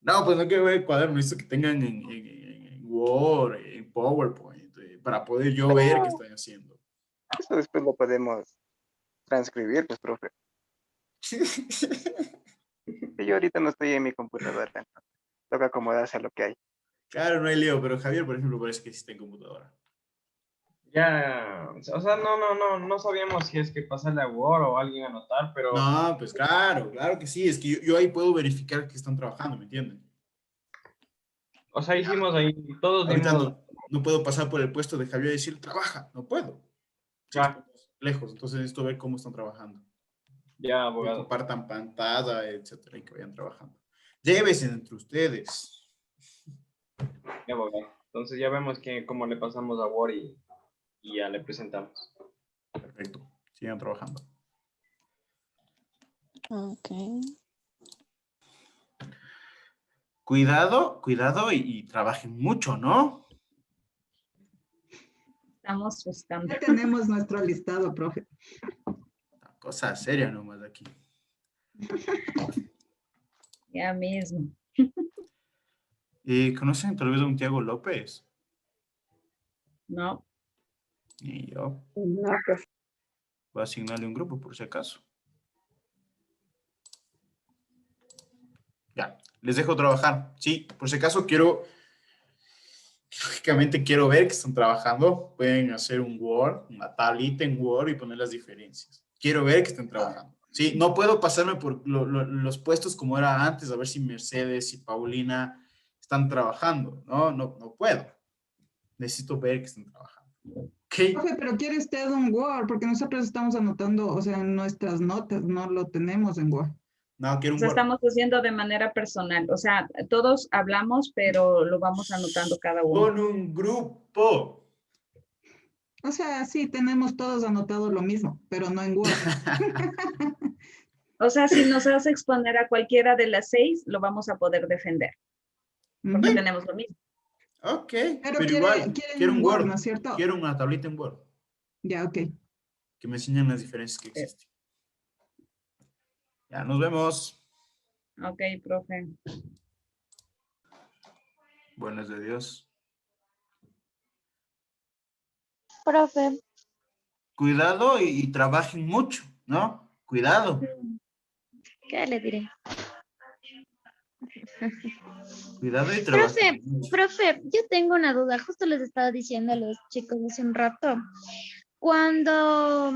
No, pues no quiero ver el cuaderno, necesito que tengan en Word, en PowerPoint, para poder yo ver qué están haciendo. Eso después lo podemos transcribir, pues, profe. Yo ahorita no estoy en mi computadora, entonces toca acomodarse a lo que hay. Claro, no hay lío, pero Javier, por ejemplo, parece que sí está en computadora. Ya, o sea, no sabíamos si es que pasarle a Word o alguien anotar, pero... No, pues claro que sí. Es que yo ahí puedo verificar que están trabajando, ¿me entienden? O sea, hicimos ahí, todos Ahorita dimos... no puedo pasar por el puesto de Javier y decir, trabaja. No puedo. Ya, Lejos, entonces necesito ver cómo están trabajando. ya, Que abogado. compartan pantalla, etcétera, y que vayan trabajando. Llévense entre ustedes. Ya, abogado. Entonces ya vemos cómo le pasamos a Word y ya le presentamos. Perfecto. Sigan trabajando. Ok. Cuidado y trabajen mucho, ¿no? Estamos buscando. Ya tenemos nuestro listado, profe. Cosa seria nomás aquí. Ya mismo. ¿Conocen tal vez a un Tiago López? No. Ni yo. No, profe. Voy a asignarle un grupo por si acaso. Ya, les dejo trabajar. Sí, por si acaso lógicamente quiero ver que están trabajando. Pueden hacer un Word, una tablita en Word y poner las diferencias. Quiero ver que estén trabajando. Sí, no puedo pasarme por los puestos como era antes, a ver si Mercedes y Paulina están trabajando. No puedo. Necesito ver que estén trabajando. ¿Okay? Profe, pero quiere usted un Word, porque nosotros estamos anotando, o sea, en nuestras notas, no lo tenemos en Word. No, quiero O un sea, Word. estamos haciendo de manera personal. O sea, todos hablamos, pero lo vamos anotando cada uno. Con un grupo. O sea, sí, tenemos todos anotado lo mismo, pero no en Word. O sea, si nos hace exponer a cualquiera de las 6, lo vamos a poder defender. Porque tenemos lo mismo. Ok, Pero igual, quieren quiero un Word, ¿no es cierto? Quiero una tablita en Word. Ya, ok. Que me enseñen las diferencias que existen. Ya, nos vemos. Ok, profe. Buenos de Dios. Profe. Cuidado y trabajen mucho, ¿no? Cuidado. ¿Qué le diré? Cuidado y trabajen. Profe, yo tengo una duda. Justo les estaba diciendo a los chicos hace un rato. Cuando,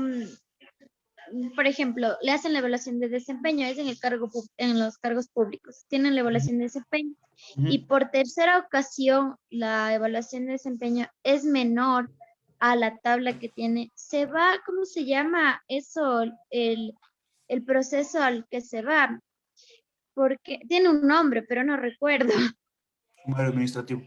por ejemplo, le hacen la evaluación de desempeño, es en el en los cargos públicos, tienen la evaluación de desempeño. Y por tercera ocasión, la evaluación de desempeño es menor a la tabla que tiene. Se va, ¿cómo se llama eso? El proceso al que se va. Porque tiene un nombre, pero no recuerdo. Sumario administrativo.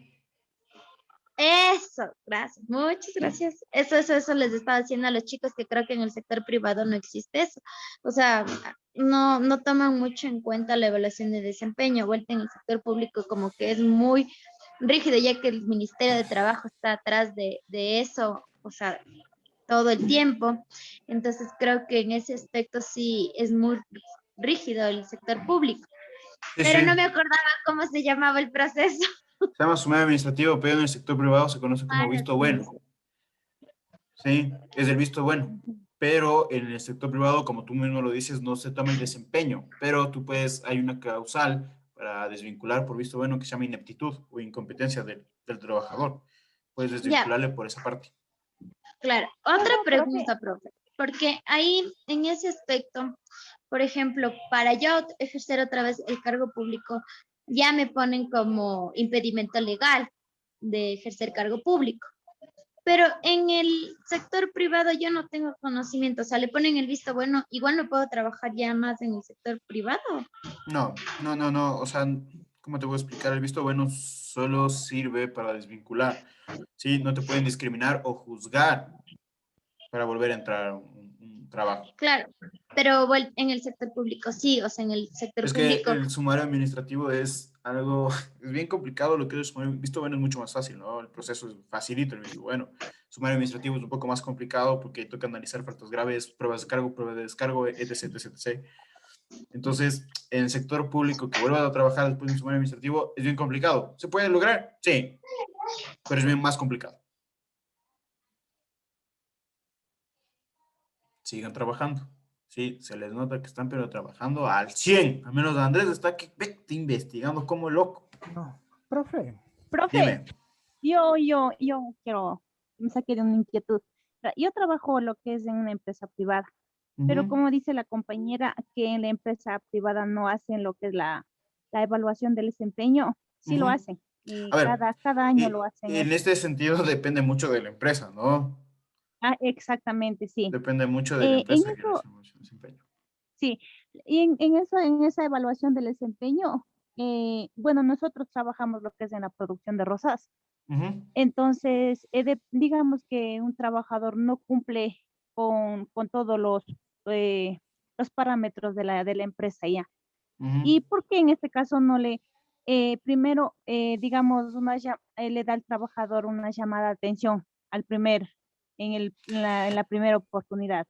Eso, gracias, muchas gracias. Eso les estaba diciendo a los chicos que creo que en el sector privado no existe eso. O sea, no toman mucho en cuenta la evaluación de desempeño. Vuelta en el sector público como que es muy rígido, ya que el Ministerio de Trabajo está atrás de eso, o sea, todo el tiempo. Entonces creo que en ese aspecto sí es muy rígido el sector público. Sí, Pero sí. no me acordaba cómo se llamaba el proceso. Se llama sumario administrativo, pero en el sector privado se conoce como visto bueno. Sí, es el visto bueno. Pero en el sector privado, como tú mismo lo dices, no se toma el desempeño. Pero tú hay una causal para desvincular por visto bueno que se llama ineptitud o incompetencia del trabajador. Puedes desvincularle por esa parte. Claro. Otra pregunta, profe. Porque ahí, en ese aspecto, por ejemplo, para yo ejercer otra vez el cargo público, ya me ponen como impedimento legal de ejercer cargo público. Pero en el sector privado yo no tengo conocimiento, o sea, le ponen el visto bueno, igual no puedo trabajar ya más en el sector privado. No, o sea, ¿cómo te voy a explicar? El visto bueno solo sirve para desvincular, ¿sí? No te pueden discriminar o juzgar para volver a entrar a un trabajo. Claro, pero en el sector público sí, o sea, en el sector Es público. que el sumario administrativo es algo, es bien complicado lo que es el sumario. El visto bueno es mucho más fácil, ¿no? El proceso es facilito, el visto bueno. El sumario administrativo es un poco más complicado porque toca analizar faltas graves, pruebas de cargo, pruebas de descargo, etc. Entonces, en el sector público que vuelva a trabajar después de un sumario administrativo es bien complicado. ¿Se puede lograr? Sí, pero es bien más complicado. Sigan trabajando. Sí, se les nota que están pero trabajando al 100. Al menos Andrés está aquí investigando como loco. No, profe. Profe, Dime. yo quiero, me saqué de una inquietud. Yo trabajo lo que es en una empresa privada, pero Ujú, como dice la compañera, que en la empresa privada no hacen lo que es la evaluación del desempeño, sí lo ujú. hacen. Y A ver, cada año lo hacen en eso. este sentido depende mucho de la empresa, ¿no? Ah, exactamente, sí. Depende mucho de la En empresa que eso, realice mucho desempeño. sí, y en esa evaluación del desempeño, bueno, nosotros trabajamos lo que es en la producción de rosas. Ujú, Entonces, digamos que un trabajador no cumple con todos los parámetros de la empresa ya. ujú. ¿Y por qué en este caso no primero, digamos, le da al trabajador una llamada de atención en la primera oportunidad?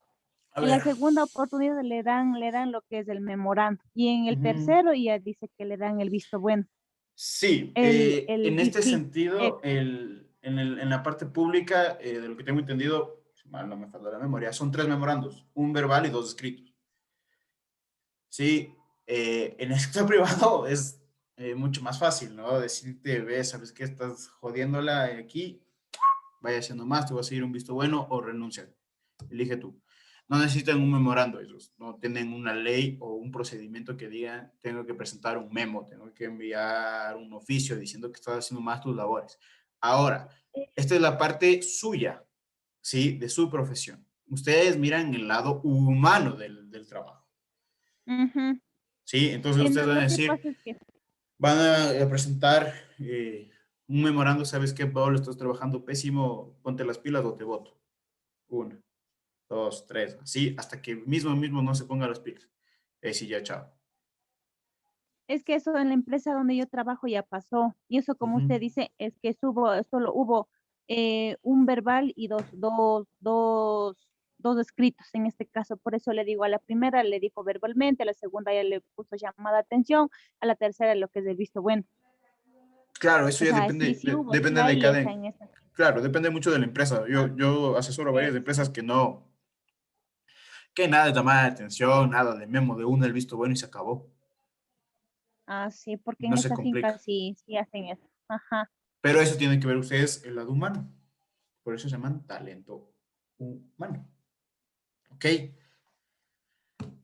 A En la ver. segunda oportunidad le dan lo que es el memorando. Y en el Ujú. tercero ya dice que le dan el visto bueno. Sí, El en este VP. sentido, en la parte pública, de lo que tengo entendido, si mal no me falta la memoria, son 3 memorandos, un verbal y 2 escritos. Sí, en el sector privado es mucho más fácil, ¿no? Decirte, ve, sabes que estás jodiéndola aquí, vaya haciendo más, te voy a seguir un visto bueno o renuncia. Elige tú. No necesitan un memorando ellos, no tienen una ley o un procedimiento que diga, tengo que presentar un memo, tengo que enviar un oficio diciendo que estás haciendo más tus labores. Ahora, esta es la parte suya, ¿sí? De su profesión. Ustedes miran el lado humano del trabajo, Ujú. ¿sí? Entonces ustedes van a Lo que decir, pasa es que van a presentar un memorando, ¿sabes qué, Pablo? Estás trabajando pésimo, ponte las pilas o te voto. 1, 2, 3, así, hasta que mismo no se ponga las pilas. Sí, ya, chao. eso en la empresa donde yo trabajo ya pasó. Y eso, como Ujú. usted dice, es que solo hubo un verbal y dos escritos en este caso. Por eso le digo, a la primera le dijo verbalmente, a la segunda ya le puso llamada de atención, a la tercera lo que es el visto bueno. Claro, eso O ya sea, depende, sí hubo, sí depende de hay cada, esa en esa. claro, depende mucho de la empresa. Yo asesoro a varias empresas que no, que nada de llamada de atención, nada de memo de uno, el visto bueno y se acabó. Ah, sí, porque No en se esa finca complica. sí hacen eso. Ajá. Pero eso tiene que ver ustedes el lado humano. Por eso se llaman talento humano. ¿Ok?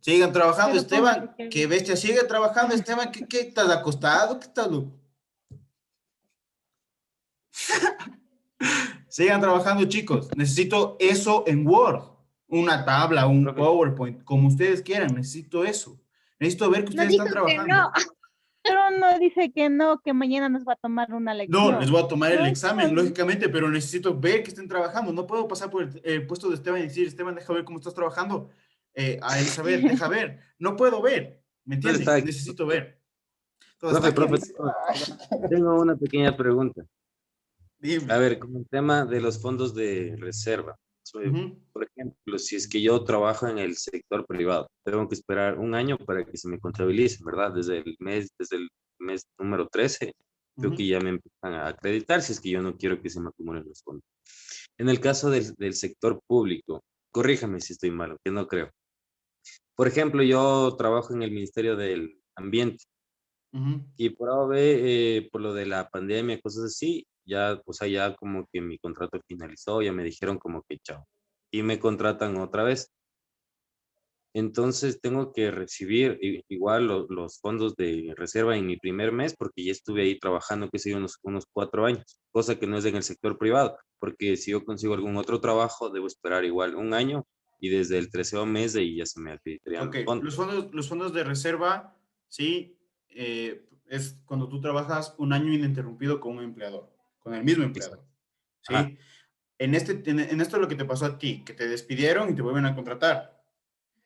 Sigan trabajando, Pero póngale Esteban. que Qué bestia, sigue trabajando, Esteban. ¿Qué estás acostado? ¿Qué estás, loco? Sigan trabajando, chicos. Necesito eso en Word. Una tabla, un PowerPoint, como ustedes quieran. Necesito eso. Necesito ver que No ustedes dijo están que no. trabajando. Pero no dice que no, que mañana nos va a tomar una No, les lección. voy a tomar el No, examen, lógicamente, pero necesito ver que estén trabajando. No puedo pasar por el puesto de Esteban y decir, Esteban, deja ver cómo estás trabajando. A Elizabeth, deja ver. No puedo ver, ¿me ¿Dónde está entienden? aquí? Necesito ver. Todo está Profe, aquí, profe, dice. tengo una pequeña pregunta. A Dime. ver, con el tema de los fondos de reserva. Ujú. Por ejemplo, si es que yo trabajo en el sector privado, tengo que esperar un año para que se me contabilice, ¿verdad? Desde el mes número 13, creo que Ujú. ya me empiezan a acreditar si es que yo no quiero que se me acumulen los fondos. En el caso del sector público, corríjame si estoy mal, que no creo. Por ejemplo, yo trabajo en el Ministerio del Ambiente. Ujú. Y por AOV, por lo de la pandemia, cosas así, ya, o sea, ya como que mi contrato finalizó, ya me dijeron como que chao. Y me contratan otra vez. Entonces tengo que recibir igual los fondos de reserva en mi primer mes porque ya estuve ahí trabajando, que sé yo, unos 4 años, cosa que no es en el sector privado, porque si yo consigo algún otro trabajo, debo esperar igual un año y desde el 13º mes de ahí ya se me acreditarían Ok, los fondos. los fondos de reserva, sí, es cuando tú trabajas un año ininterrumpido con un empleador, con el mismo empleador, Ajá. ¿sí? En esto es lo que te pasó a ti, que te despidieron y te vuelven a contratar.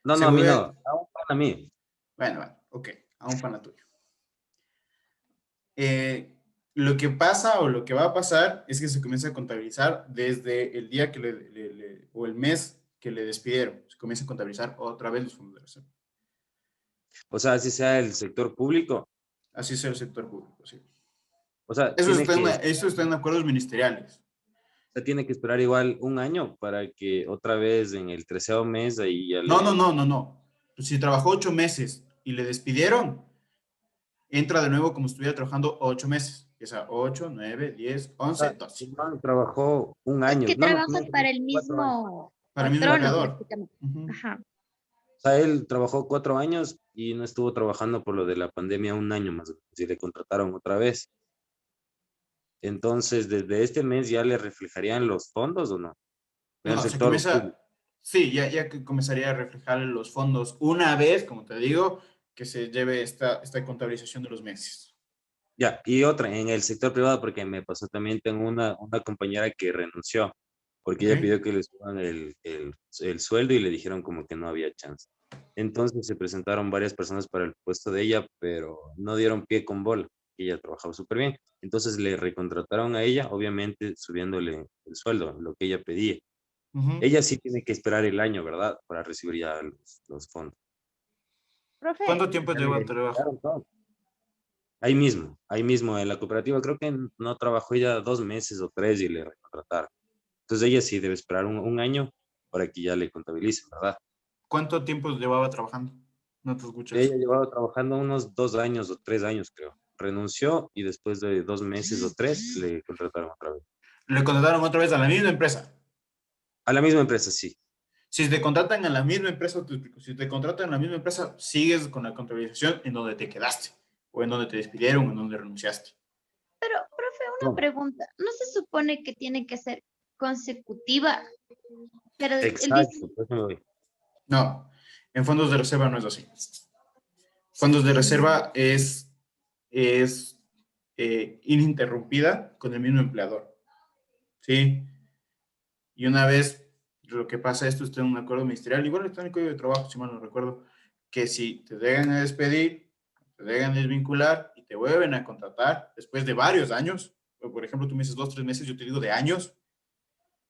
No, Se no, a mí vuelve, no, a mí. bueno, ok, a un pana tuyo. Lo que pasa o lo que va a pasar es que se comienza a contabilizar desde el día que o el mes que le despidieron. Se comienza a contabilizar otra vez los fondos de reserva. O sea, así sea el sector público. Así es el sector público, sí. O sea, Eso tiene está que... eso está en acuerdos ministeriales. O sea, tiene que esperar igual un año para que otra vez en el 13º mes ahí ya No. Si trabajó 8 meses y le despidieron, entra de nuevo como si estuviera trabajando 8 meses. O sea, 8, 9, 10, 11, 12. El man trabajó un Es año. que No, trabajas para el 4 años. mismo Para el mismo patrono, empleador. prácticamente. Ajá. O sea, él trabajó 4 años y no estuvo trabajando por lo de la pandemia un año más. Si le contrataron otra vez. Entonces, desde este mes ya le reflejarían los fondos o no. En el No, se sector público. comienza, sí, ya que comenzaría a reflejar los fondos una vez, como te digo, que se lleve esta contabilización de los meses. Ya, y otra, en el sector privado, porque me pasó también, tengo una compañera que renunció, porque ella Ok. pidió que le suban el sueldo y le dijeron como que no había chance. Entonces se presentaron varias personas para el puesto de ella, pero no dieron pie con bola, que ella trabajaba súper bien. Entonces le recontrataron a ella, obviamente subiéndole el sueldo, lo que ella pedía. Ella sí tiene que esperar el año, ¿verdad? Para recibir ya los fondos. Profe, ¿Cuánto tiempo Ya lleva le el trabajo? quitaron todo. Ahí mismo, en la cooperativa, creo que no trabajó ella 2 meses o 3 y le recontrataron. Entonces ella sí debe esperar un año para que ya le contabilicen, ¿verdad? ¿Cuánto tiempo llevaba trabajando? No te escuchas. Ella llevaba trabajando unos 2 años o 3 años, creo. Renunció y después de 2 meses o 3 le contrataron otra vez. Le contrataron otra vez a la misma empresa. A la misma empresa, sí. Si te contratan en la misma empresa, te explico, si te contratan en la misma empresa, sigues con la contabilización en donde te quedaste, o en donde te despidieron, o en donde renunciaste. Pero, profe, una pregunta. ¿No se supone que tiene que ser consecutiva? Pero él dice, Exacto, por eso me voy. No, en fondos de reserva no es así. Fondos de reserva es ininterrumpida con el mismo empleador. ¿Sí? Y una vez lo que pasa, esto está en un acuerdo ministerial, igual está en el Código de Trabajo, si mal no recuerdo, que si te llegan a despedir, te llegan a desvincular y te vuelven a contratar después de varios años, o por ejemplo, tú me dices 2, 3 meses, yo te digo de años,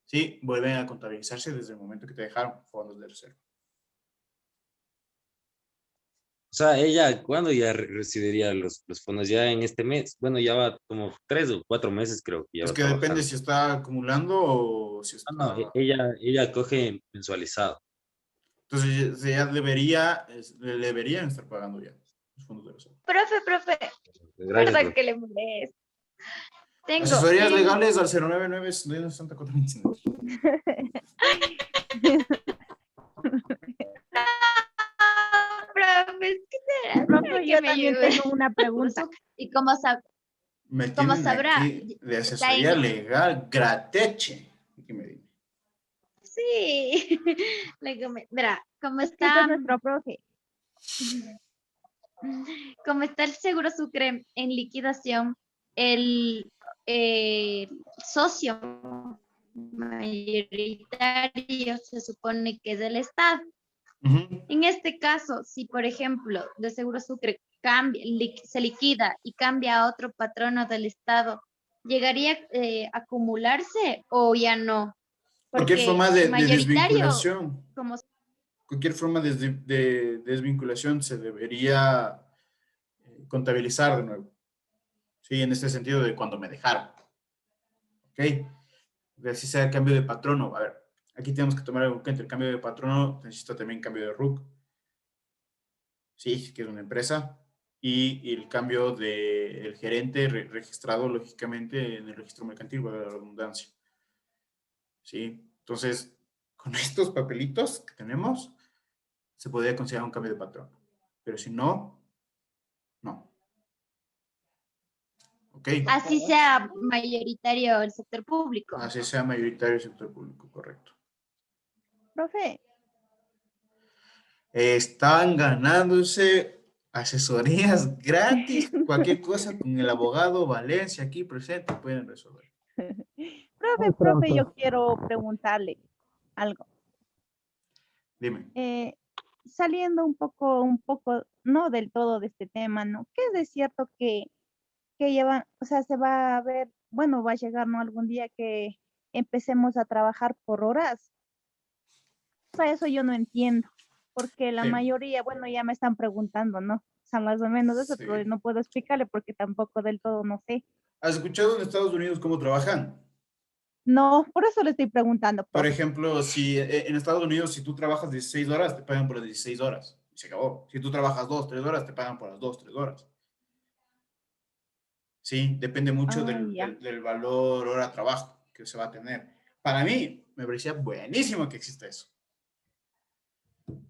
sí, vuelven a contabilizarse desde el momento que te dejaron fondos de reserva. O sea, ella, ¿cuándo ya recibiría los fondos? Ya en este mes. Bueno, ya va como 3 o 4 meses, creo que ya Es va que depende trabajando. si está acumulando o si está... No, ella coge mensualizado. Entonces, ya debería, le deberían estar pagando ya los fondos de reserva. profe, Gracias, perdón profe. que le moleste. Tengo Asesorías legales al 099 64 29. profe, es que será profe, que yo me también ayude. tengo una pregunta. Y como Me como tienen sabrá, aquí de está asesoría en- legal grateche. ¿Qué me dice? Sí, verá, como Es que está, es nuestro profe. como está el Seguro Sucre en liquidación, el socio mayoritario se supone que es del Estado. En este caso, si por ejemplo de Seguro Sucre se liquida y cambia a otro patrono del Estado, ¿llegaría a acumularse o ya no? Cualquier Porque forma de mayoritario, desvinculación. como Cualquier forma de desvinculación se debería contabilizar de nuevo. Sí, en este sentido de cuando me dejaron. ¿Ok? De así sea cambio de patrono. A ver, aquí tenemos que tomar algo en cuenta. El cambio de patrono necesita también cambio de RUC. Sí, que es una empresa. Y el cambio del gerente registrado, lógicamente, en el registro mercantil, valga la redundancia. ¿Sí? Entonces, con estos papelitos que tenemos, se podría considerar un cambio de patrón. Pero si no, no. ¿Ok? así sea mayoritario el sector público. Así sea mayoritario el sector público, correcto. Profe, Están ganándose asesorías gratis, cualquier cosa con el abogado Valencia aquí presente pueden resolver. profe, yo quiero preguntarle algo. Dime. Saliendo un poco, no del todo de este tema, ¿no? ¿Qué es de cierto que llevan, o sea, se va a ver, bueno, va a llegar, ¿no? Algún día que empecemos a trabajar por horas? O sea, eso yo no entiendo, porque la Sí. mayoría, bueno, ya me están preguntando, ¿no? O sea, más o menos eso, Sí. pero no puedo explicarle porque tampoco del todo no sé. ¿Has escuchado en Estados Unidos cómo trabajan? No, por eso le estoy preguntando. Por ejemplo, si en Estados Unidos, si tú trabajas 16 horas, te pagan por las 16 horas. Y se acabó. Si tú trabajas 2, 3 horas, te pagan por las 2, 3 horas. Sí, depende mucho del valor hora trabajo que se va a tener. Para mí, me parecía buenísimo que exista eso.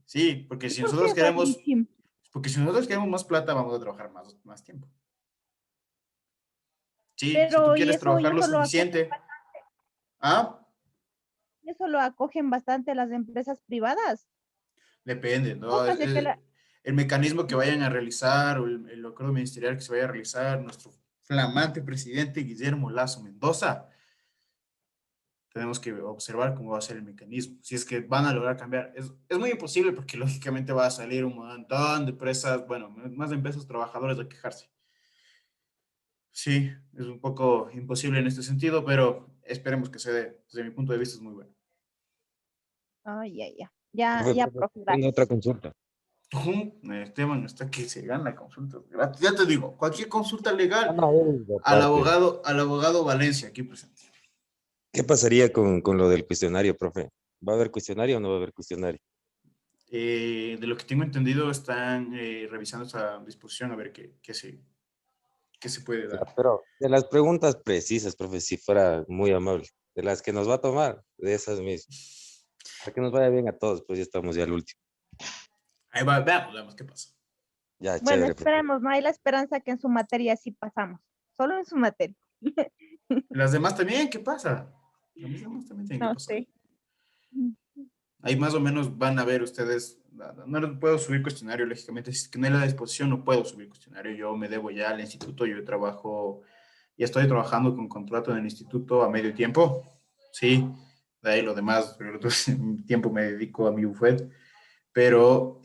Sí, porque si nosotros queremos, más plata, vamos a trabajar más tiempo. Sí, pero si tú ¿y quieres eso, trabajar y lo eso lo suficiente. ¿Ah? eso lo acogen bastante las empresas privadas? Depende, ¿no? Pocas de que la- El mecanismo que vayan a realizar o el acuerdo ministerial que se vaya a realizar, nuestro flamante presidente Guillermo Lazo Mendoza, tenemos que observar cómo va a ser el mecanismo. Si es que van a lograr cambiar. Es muy imposible porque lógicamente va a salir un montón de empresas, bueno, más de empresas trabajadores a quejarse. Sí, es un poco imposible en este sentido, pero esperemos que se dé. Desde mi punto de vista es muy bueno. Ya, profe, Tengo gracias. otra consulta. Esteban está que se gana consultas gratis. Ya te digo, cualquier consulta legal al aparte. abogado Valencia aquí presente. ¿Qué pasaría con lo del cuestionario, profe? ¿Va a haber cuestionario o no va a haber cuestionario? De lo que tengo entendido, están revisando esa disposición a ver qué se puede dar. Pero de las preguntas precisas, profe, si fuera muy amable, de las que nos va a tomar, de esas mismas. Para que nos vaya bien a todos, pues ya estamos ya al último. Ahí va, veamos qué pasa. Ya, Bueno, chévere, profe. esperemos, no hay la esperanza que en su materia sí pasamos, solo en su materia. Las demás también, ¿qué pasa? Las demás también tienen que No pasar. sé. Ahí más o menos van a ver ustedes, no puedo subir cuestionario, lógicamente, si es que no hay la disposición, no puedo subir cuestionario, yo me debo ya al instituto, ya estoy trabajando con contrato en el instituto a medio tiempo, sí, de ahí lo demás, pero el otro tiempo me dedico a mi bufet, pero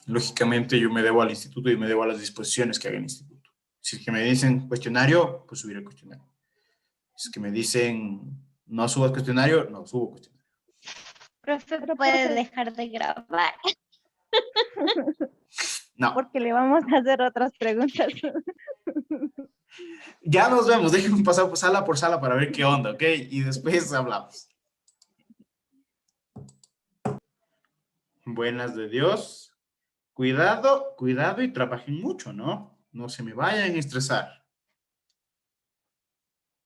lógicamente yo me debo al instituto y me debo a las disposiciones que haga el instituto. Si es que me dicen cuestionario, pues subiré el cuestionario. Si es que me dicen no subas cuestionario, no subo cuestionario. Profe, ¿puede dejar de grabar? No. Porque le vamos a hacer otras preguntas. Ya nos vemos, déjenme pasar por sala para ver qué onda, ¿ok? Y después hablamos. Buenas de Dios. Cuidado y trabajen mucho, ¿no? No se me vayan a estresar.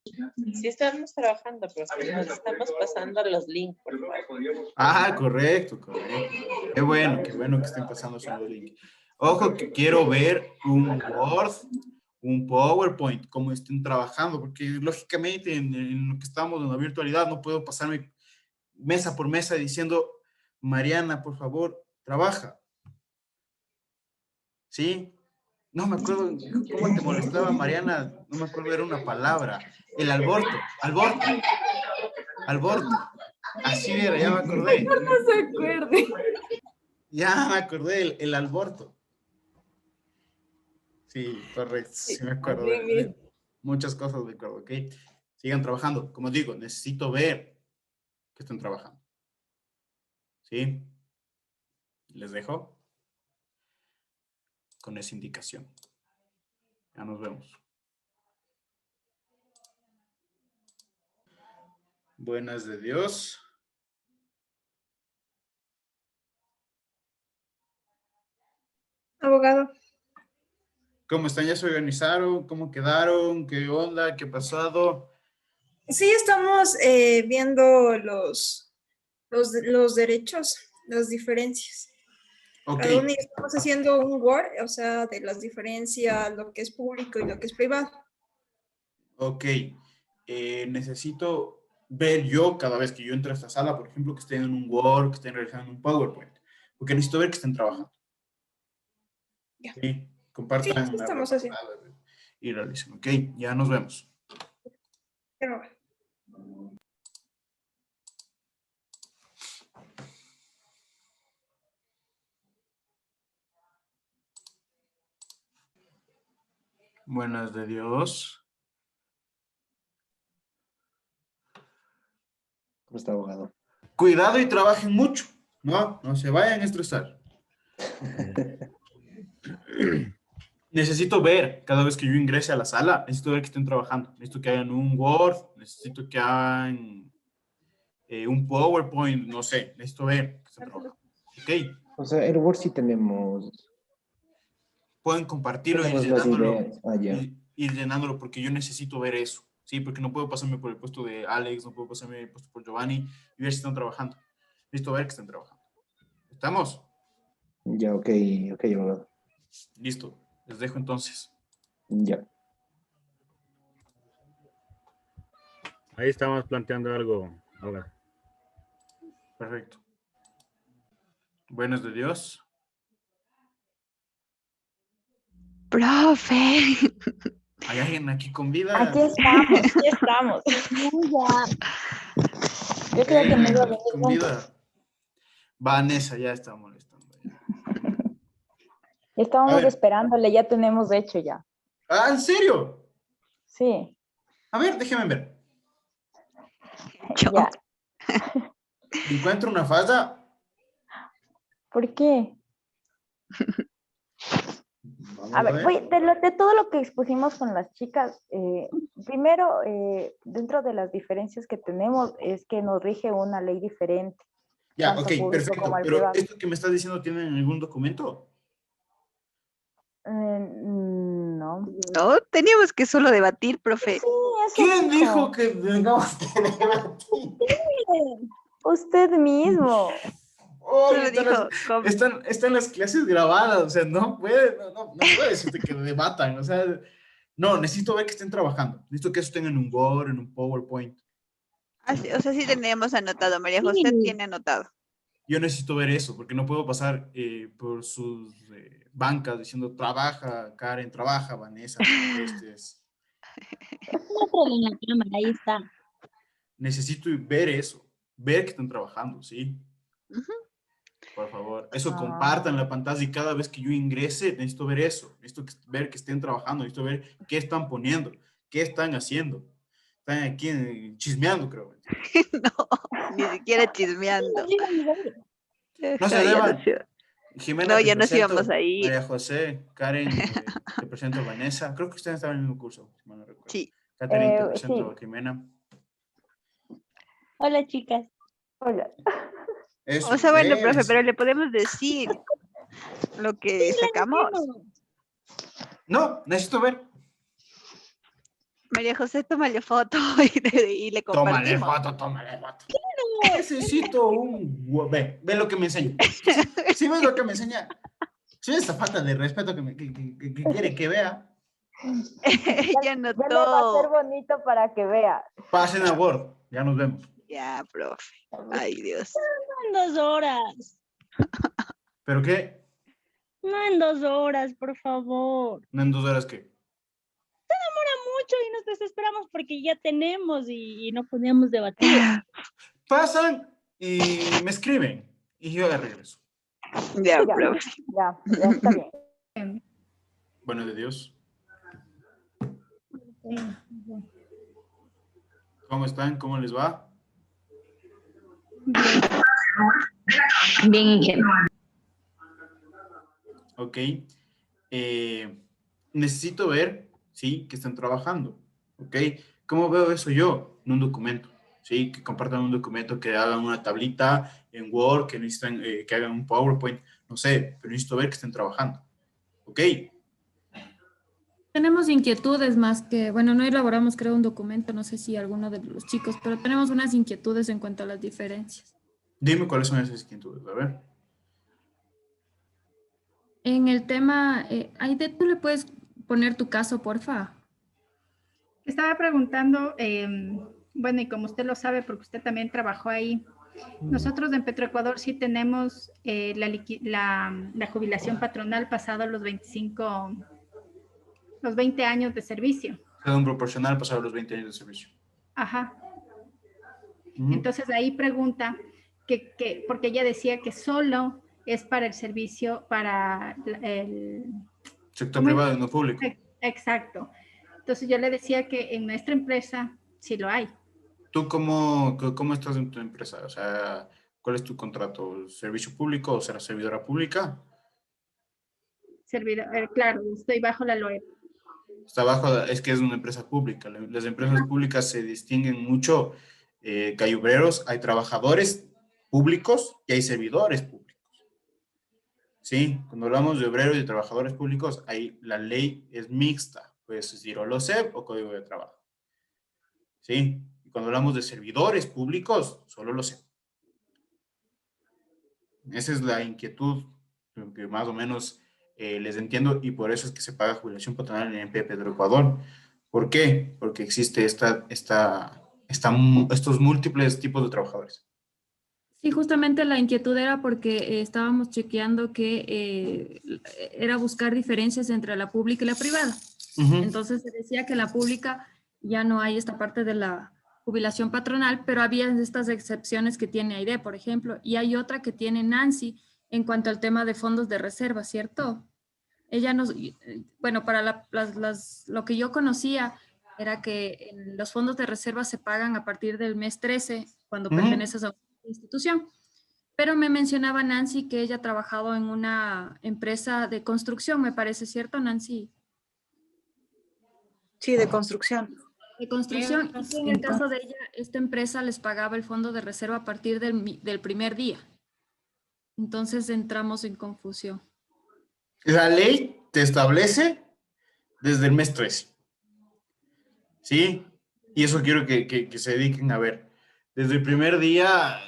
Sí estamos trabajando, pero nos estamos pasando los links, por favor. Ah, correcto. Qué bueno que estén pasando los links. Ojo que quiero ver un Word, un PowerPoint, cómo estén trabajando, porque lógicamente en lo que estamos en la virtualidad no puedo pasarme mesa por mesa diciendo, Mariana, por favor, trabaja. ¿Sí? No me acuerdo cómo te molestaba, Mariana, no me acuerdo, era una palabra. El alborto. Así era, ya me acordé. No se acuerde. Ya me acordé, el alborto. Sí, correcto, sí me acuerdo. Muchas cosas me acuerdo, ¿ok? Sigan trabajando. Como digo, necesito ver que están trabajando. ¿Sí? Les dejo con esa indicación. Ya nos vemos. Buenas de Dios. Abogado. ¿Cómo están? ¿Ya se organizaron? ¿Cómo quedaron? ¿Qué onda? ¿Qué ha pasado? Sí, estamos viendo los derechos, las diferencias. Ok. Cada uno estamos haciendo un Word, o sea, de las diferencias, lo que es público y lo que es privado. Ok. Necesito ver yo cada vez que yo entro a esta sala, por ejemplo, que estén en un Word, que estén realizando un PowerPoint. Porque necesito ver que estén trabajando. Ya. Sí, compartan. Sí, estamos haciendo. Y realicen. Ok, ya nos vemos. Pero, Buenas de Dios. ¿Cómo está, abogado? Cuidado y trabajen mucho. No se vayan a estresar. Necesito ver, cada vez que yo ingrese a la sala, necesito ver que estén trabajando. Necesito que hagan un Word, necesito que hagan un PowerPoint, no sé. Necesito ver que estén trabajando. ¿Ok? O sea, el Word sí tenemos, Pueden compartirlo y ir tenemos las llenándolo. ideas. Ah, ya. Ir llenándolo porque yo necesito ver eso. Sí, porque no puedo pasarme por el puesto de Alex, no puedo pasarme por el puesto por Giovanni y ver si están trabajando. Necesito ver que están trabajando. ¿Estamos? Ya, ok, abogado. Listo. Les dejo entonces. Ya. Ahí estamos planteando algo. Ahora. Perfecto. Buenos de Dios. Profe. ¿Hay alguien aquí con vida? Aquí estamos, aquí estamos. Yo creo que me iba a venir con vida. Vanessa ya está molestando. Estábamos esperándole, ya tenemos hecho ya. Ah, ¿en serio? Sí. A ver, déjeme ver. Ya. Encuentro una falla. ¿Por qué? Vamos A ver, de todo lo que expusimos con las chicas, primero, dentro de las diferencias que tenemos, es que nos rige una ley diferente. Ya, tanto ok, público perfecto. como al Pero privado. esto que me estás diciendo, ¿tiene algún documento? No. No, teníamos que solo debatir, profe. ¿Quién dijo que tengamos que debatir? Usted mismo. Oh, Solo dijo, están las clases grabadas, o sea, no puede decirte que debatan, o sea, no, necesito ver que estén trabajando, necesito que eso estén en un Word, en un PowerPoint. O sea, sí tenemos anotado, María José tiene anotado. Yo necesito ver eso, porque no puedo pasar por sus bancas diciendo, trabaja, Karen, trabaja, Vanessa, Ahí está. Necesito ver eso, ver que están trabajando, ¿sí? Por favor, eso compartan la pantalla y cada vez que yo ingrese, necesito ver eso, necesito ver que estén trabajando, necesito ver qué están poniendo, qué están haciendo. Están aquí chismeando, creo. Ni siquiera chismeando. No se deban. Jimena, No, te ya nos presento. íbamos a ir. María José, Karen, te presento a Vanessa. Creo que ustedes estaban en el mismo curso, si mal no recuerdo. Sí. Catherine, te presento sí. a Jimena. Hola, chicas. Hola. Eso O sea, bueno, profe, es. pero le podemos decir lo que sacamos. No, necesito ver. María José, tómale foto y le compartimos. Tómale foto. Necesito un... Ve lo que me enseña. ¿Sí ves lo que me enseña? ¿Sí esta falta de respeto que quiere que vea? Ya notó. Ya le va a ser bonito para que vea. Pasen a Word, ya nos vemos. Ya, profe. Ay, Dios. No en 2 horas. ¿Pero qué? No en 2 horas, por favor. ¿No en 2 horas qué? Se demora mucho y nos desesperamos porque ya tenemos y no podíamos debatir. Pasan y me escriben y yo ya regreso. Ya, profe. Ya está bien. Bueno, de Dios. ¿Cómo están? ¿Cómo les va? Bien, ingeniero. Ok. Necesito ver, sí, que están trabajando. Ok. ¿Cómo veo eso yo? En un documento. Sí, que compartan un documento, que hagan una tablita en Word, que necesitan, que hagan un PowerPoint, no sé, pero necesito ver que estén trabajando. Ok. Tenemos inquietudes más que, bueno, no elaboramos creo un documento, no sé si alguno de los chicos, pero tenemos unas inquietudes en cuanto a las diferencias. Dime cuáles son esas inquietudes, a ver. En el tema, Aide, ¿tú le puedes poner tu caso, porfa? Estaba preguntando, bueno, y como usted lo sabe, porque usted también trabajó ahí, nosotros en Petroecuador sí tenemos la jubilación patronal pasado los 20 años de servicio. Cada un proporcional pasado los 20 años de servicio. Ajá. Entonces ahí pregunta, porque ella decía que solo es para el servicio, para el sector privado y no público. Exacto. Entonces yo le decía que en nuestra empresa sí lo hay. ¿Tú cómo estás en tu empresa? O sea, ¿cuál es tu contrato? ¿Servicio público o serás servidora pública? servidor, claro, estoy bajo la LOE. Está bajo, es que es una empresa pública. Las empresas públicas se distinguen mucho, que hay obreros, hay trabajadores públicos y hay servidores públicos. Sí, cuando hablamos de obreros y trabajadores públicos, ahí la ley es mixta, puedes decir o LOCEP o Código de Trabajo. Sí, y cuando hablamos de servidores públicos, solo LOCEP. Esa es la inquietud que más o menos les entiendo, y por eso es que se paga jubilación patronal en el MP Petroecuador. ¿Por qué? Porque existe estos múltiples tipos de trabajadores. Sí, justamente la inquietud era porque estábamos chequeando que era buscar diferencias entre la pública y la privada. Entonces se decía que en la pública ya no hay esta parte de la jubilación patronal, pero había estas excepciones que tiene AIDE, por ejemplo, y hay otra que tiene Nancy en cuanto al tema de fondos de reserva, ¿cierto? Ella nos, bueno, para lo que yo conocía era que en los fondos de reserva se pagan a partir del mes 13 cuando perteneces a una institución. Pero me mencionaba Nancy que ella ha trabajado en una empresa de construcción, me parece, ¿cierto, Nancy? Sí, de construcción. De construcción, y que en el caso de ella, esta empresa les pagaba el fondo de reserva a partir del primer día. Entonces entramos en confusión. La ley te establece desde el mes 13. ¿Sí? Y eso quiero que se dediquen a ver. Desde el primer día,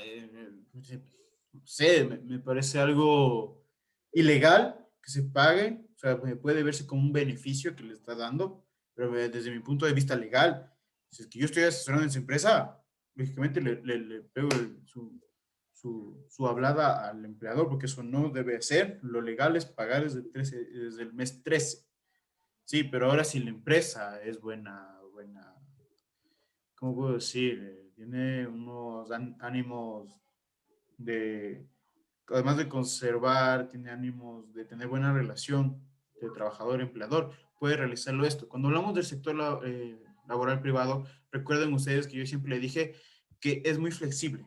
no sé, me parece algo ilegal que se pague. O sea, puede verse como un beneficio que le está dando, pero desde mi punto de vista legal, si es que yo estoy asesorando en esa empresa, lógicamente le pego su hablada al empleador, porque eso no debe ser. Lo legal es pagar desde el mes 13. Sí, pero ahora si la empresa es buena, ¿cómo puedo decir? Tiene unos ánimos de, además de conservar, tiene ánimos de tener buena relación de trabajador-empleador, puede realizarlo esto. Cuando hablamos del sector laboral privado, recuerden ustedes que yo siempre le dije que es muy flexible.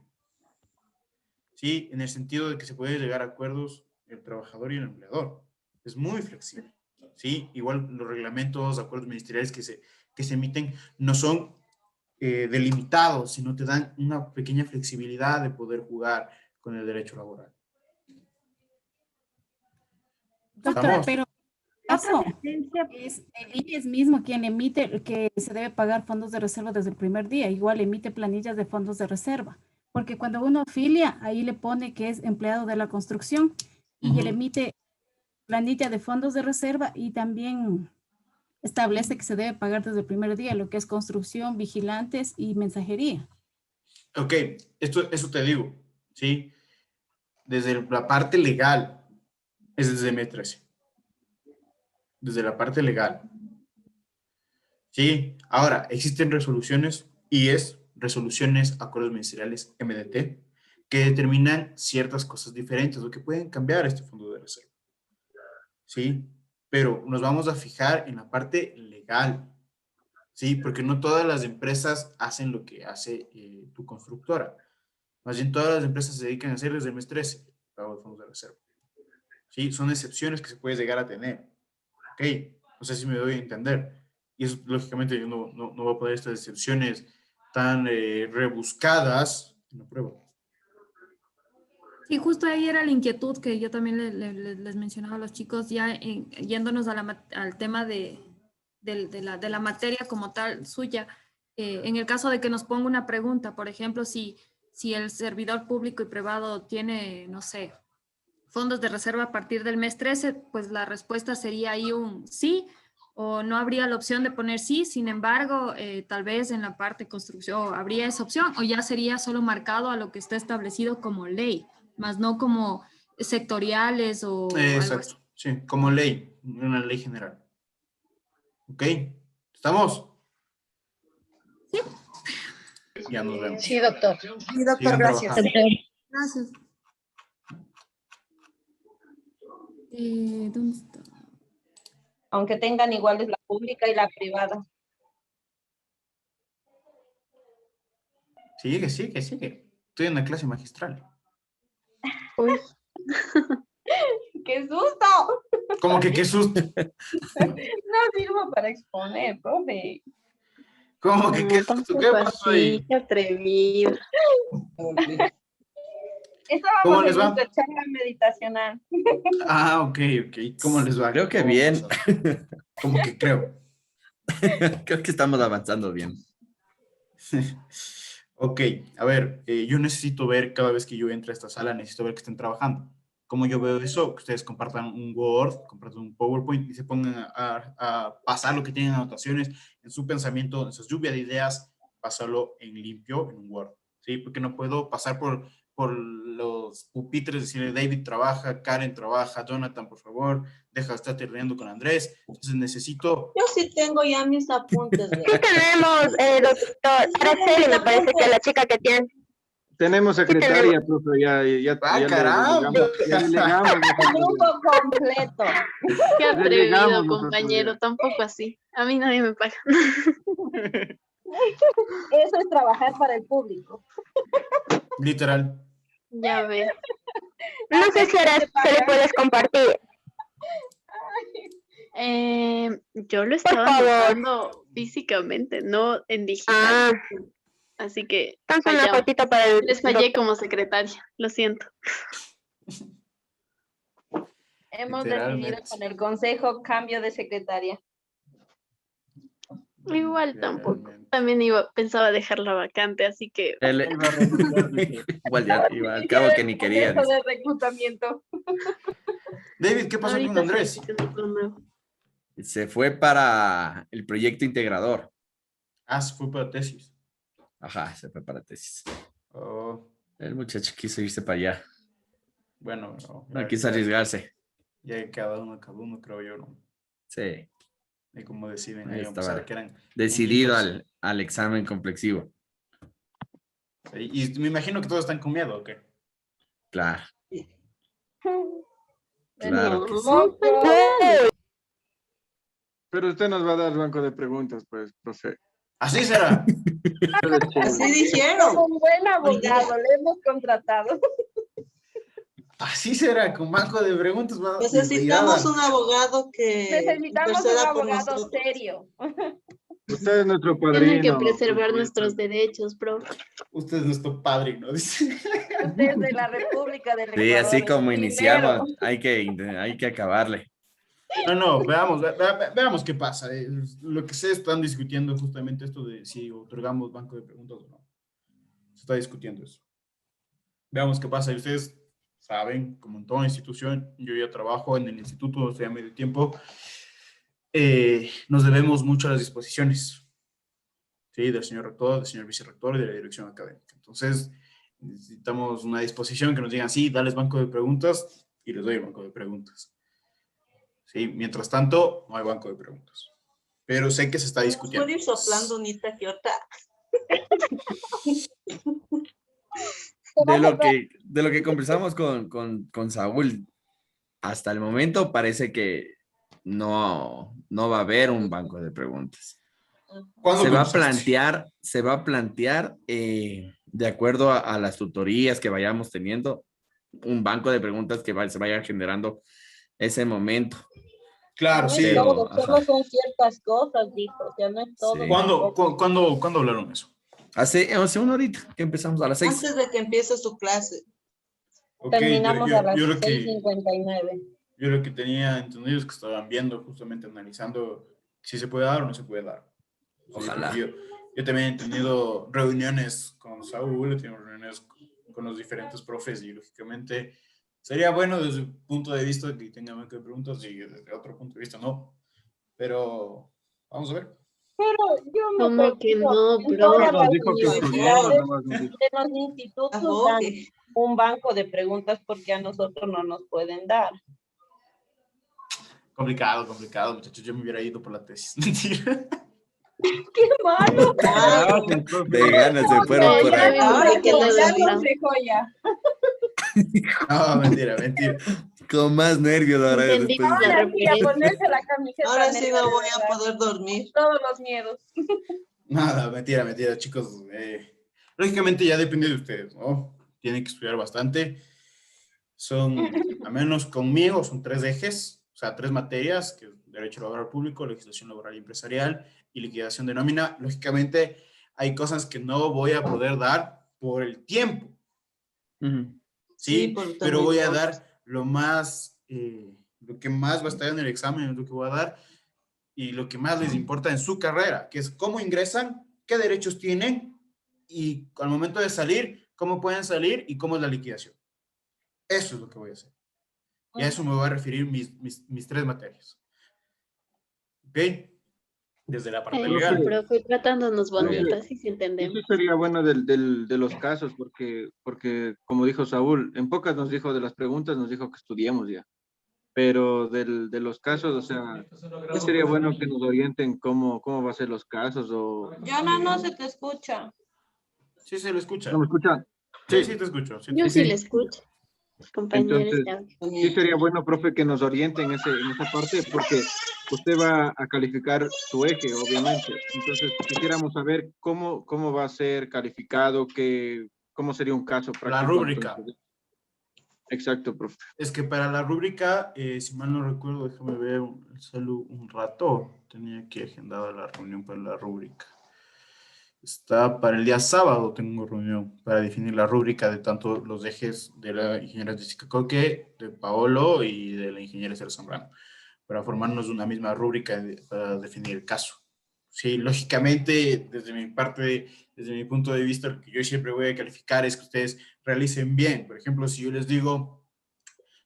Sí, en el sentido de que se puede llegar a acuerdos el trabajador y el empleador. Es muy flexible. Sí, igual los reglamentos, acuerdos ministeriales que se emiten no son delimitados, sino te dan una pequeña flexibilidad de poder jugar con el derecho laboral. Doctora, pero caso es el IES mismo quien emite que se debe pagar fondos de reserva desde el primer día, igual emite planillas de fondos de reserva, porque cuando uno afilia, ahí le pone que es empleado de la construcción y él emite planilla de fondos de reserva y también establece que se debe pagar desde el primer día, lo que es construcción, vigilantes y mensajería. Ok, eso te digo, ¿sí? Desde la parte legal, es desde mes 13. Desde la parte legal. Sí, ahora, existen resoluciones, resoluciones, acuerdos ministeriales, MDT, que determinan ciertas cosas diferentes o que pueden cambiar este fondo de reserva. ¿Sí? Pero nos vamos a fijar en la parte legal, ¿sí? Porque no todas las empresas hacen lo que hace tu constructora. Más bien todas las empresas se dedican a hacer desde el mes 13, pago de fondos de reserva. ¿Sí? Son excepciones que se puede llegar a tener. ¿Ok? No sé si me doy a entender. Y eso, lógicamente, yo no voy a poner estas excepciones tan rebuscadas en la prueba. Sí, justo ahí era la inquietud que yo también les mencionaba a los chicos, ya yéndonos al tema de la materia como tal suya. En el caso de que nos ponga una pregunta, por ejemplo, si el servidor público y privado tiene, no sé, fondos de reserva a partir del mes 13, pues la respuesta sería ahí un sí, o no habría la opción de poner sí. Sin embargo, tal vez en la parte construcción habría esa opción, o ya sería solo marcado a lo que está establecido como ley, más no como sectoriales o Exacto, algo así. sí, como ley, una ley general. ¿Ok? ¿Estamos? Sí. Ya nos vemos. Sí, doctor. Sí, doctor, Sigan gracias. trabajando. Gracias. ¿Dónde está? Aunque tengan iguales la pública y la privada. Sigue. Estoy en la clase magistral. Uy. ¡Qué susto! ¿Cómo que qué susto? No sirvo para exponer, profe. ¿Cómo que qué susto? ¿Qué pasó ahí? Qué atrevido. ¿Cómo Estábamos les en va? nuestra charla meditacional. Ah, ok. ¿Cómo les va? Creo que ¿Cómo bien. pasó? ¿Cómo que creo? Creo que estamos avanzando bien. Ok, a ver, yo necesito ver cada vez que yo entre a esta sala, necesito ver que estén trabajando. ¿Cómo yo veo eso? Que ustedes compartan un Word, compartan un PowerPoint y se pongan a pasar lo que tienen anotaciones en su pensamiento, en su lluvia de ideas, pasarlo en limpio, en un Word. ¿Sí? Porque no puedo pasar por los pupitres, decirle David trabaja, Karen trabaja, Jonathan, por favor, deja de estar riendo con Andrés. Entonces necesito... Yo sí tengo ya mis apuntes. Sí tenemos, doctor Araceli, me parece que la chica que tiene. Tenemos secretaria, profe, ya caramba. ya delegamos. Grupo completo. Qué Ya atrevido, llegamos, compañero. Tampoco así. A mí nadie me paga. Eso es trabajar para el público. Literal. Ya ve. No sé si ahora se le puedes compartir. Yo lo estaba anotando físicamente, no en digital. Así que Una fotito para el les fallé como secretaria, lo siento. Hemos decidido con el consejo cambio de secretaria. Igual tampoco. También pensaba dejarla vacante, así que... Igual, al cabo que ni quería. Eso de reclutamiento. David, ¿qué pasó con Andrés? Se fue para el proyecto integrador. Ah, se fue para tesis. Ajá, se fue para tesis. Oh. El muchacho quiso irse para allá. Bueno, no quiso arriesgarse. Ya cada uno, creo yo, ¿no? Sí. Y como deciden, Ahí a pesar estaba de que eran decidido niños. al examen complexivo. Y me imagino que todos están con miedo, ¿o qué? Claro. Claro que sí. Pero usted nos va a dar banco de preguntas, pues, profe. Así será. Así dijeron. Es un buen abogado, le hemos contratado. Así será, con banco de preguntas. Necesitamos un abogado que Necesitamos un interceda por abogado nosotros. serio. Usted es nuestro padrino. Tienen que preservar nuestros derechos, bro. Usted es nuestro padrino, dice. Usted es de la República del Sí, Ecuador. así como el iniciamos, primero. hay que acabarle. No, veamos qué pasa. Lo que se están discutiendo justamente esto de si otorgamos banco de preguntas o no. Se está discutiendo eso. Veamos qué pasa. Y ustedes saben, como en toda institución, yo ya trabajo en el instituto, estoy a medio tiempo, nos debemos mucho a las disposiciones, ¿sí? Del señor rector, del señor vicerrector y de la dirección académica. Entonces, necesitamos una disposición que nos digan, sí, dales banco de preguntas y les doy el banco de preguntas. Sí, mientras tanto, no hay banco de preguntas. Pero sé que se está discutiendo. Puedo ir soplando unita que otra. De lo que conversamos con Saúl, hasta el momento parece que no va a haber un banco de preguntas. Se va a plantear de acuerdo a las tutorías que vayamos teniendo, un banco de preguntas que se vaya generando ese momento. Claro, No sí. es todo, solo son ciertas cosas, dijo. O sea, no es todo. Sí. ¿Cuándo hablaron eso? Hace una horita que empezamos a las 6. Antes de que empiece su clase. Okay, Terminamos a las yo lo que- 6:59. Yo lo que tenía entendido es que estaban viendo, justamente analizando si se puede dar o no se puede dar. Sí, Ojalá. Yo también he tenido reuniones con Saúl, he tenido reuniones con los diferentes profes y lógicamente sería bueno desde el punto de vista que tengan que preguntas y desde otro punto de vista no. Pero vamos a ver. Pero yo me ¿Cómo que no, en bro? todas las Dijo que universidades, estudiamos, nomás. de los institutos dan un banco de preguntas porque a nosotros no nos pueden dar. Complicado, muchachos. Yo me hubiera ido por la tesis. Mentira. ¡Qué malo! De ganas se fueron por ahí. No, mentira. Con más nervios ahora. Entendí después. la Y a ponerse la camiseta Ahora sí negra, no voy de a verdad. poder dormir. Todos los miedos. Nada, mentira, chicos. Lógicamente ya depende de ustedes, ¿no? Tienen que estudiar bastante. son, al menos conmigo, son 3 ejes, o sea, 3 materias, que es Derecho Laboral Público, Legislación Laboral y Empresarial y Liquidación de Nómina. Lógicamente, hay cosas que no voy a poder dar por el tiempo. Sí, pero voy a dar lo que más va a estar en el examen, es lo que voy a dar, y lo que más les importa en su carrera, que es cómo ingresan, qué derechos tienen, y al momento de salir, cómo pueden salir y cómo es la liquidación. Eso es lo que voy a hacer. Y a eso me voy a referir mis 3 materias. ¿Ok? Desde la parte legal. Pero fui tratándonos bonitas, si se entendemos. Eso sería bueno de los casos, porque como dijo Saúl, en pocas nos dijo de las preguntas, nos dijo que estudiemos ya. Pero de los casos, o sea, ¿qué sería bueno que nos orienten cómo va a ser los casos? O... Yana, no se te escucha. Sí, se lo escucha. ¿No me escuchan? Sí, sí te escucho. Sí, Yo sí le escucho. Compañeros. Entonces, sí sería bueno, profe, que nos orienten en esa parte, porque usted va a calificar su eje, obviamente. Entonces, quisiéramos saber cómo va a ser calificado, cómo sería un caso práctico. La rúbrica. Entonces, exacto, profe. Es que para la rúbrica, si mal no recuerdo, déjame ver solo un rato. Tenía aquí agendada la reunión para la rúbrica. Está para el día sábado, tengo reunión para definir la rúbrica de tanto los ejes de la ingeniera Jessica Coque, de Paolo y de la ingeniera Cera Zambrano, para formarnos una misma rúbrica para definir el caso. Sí, lógicamente, desde mi parte, desde mi punto de vista, lo que yo siempre voy a calificar es que ustedes realicen bien. Por ejemplo, si yo les digo,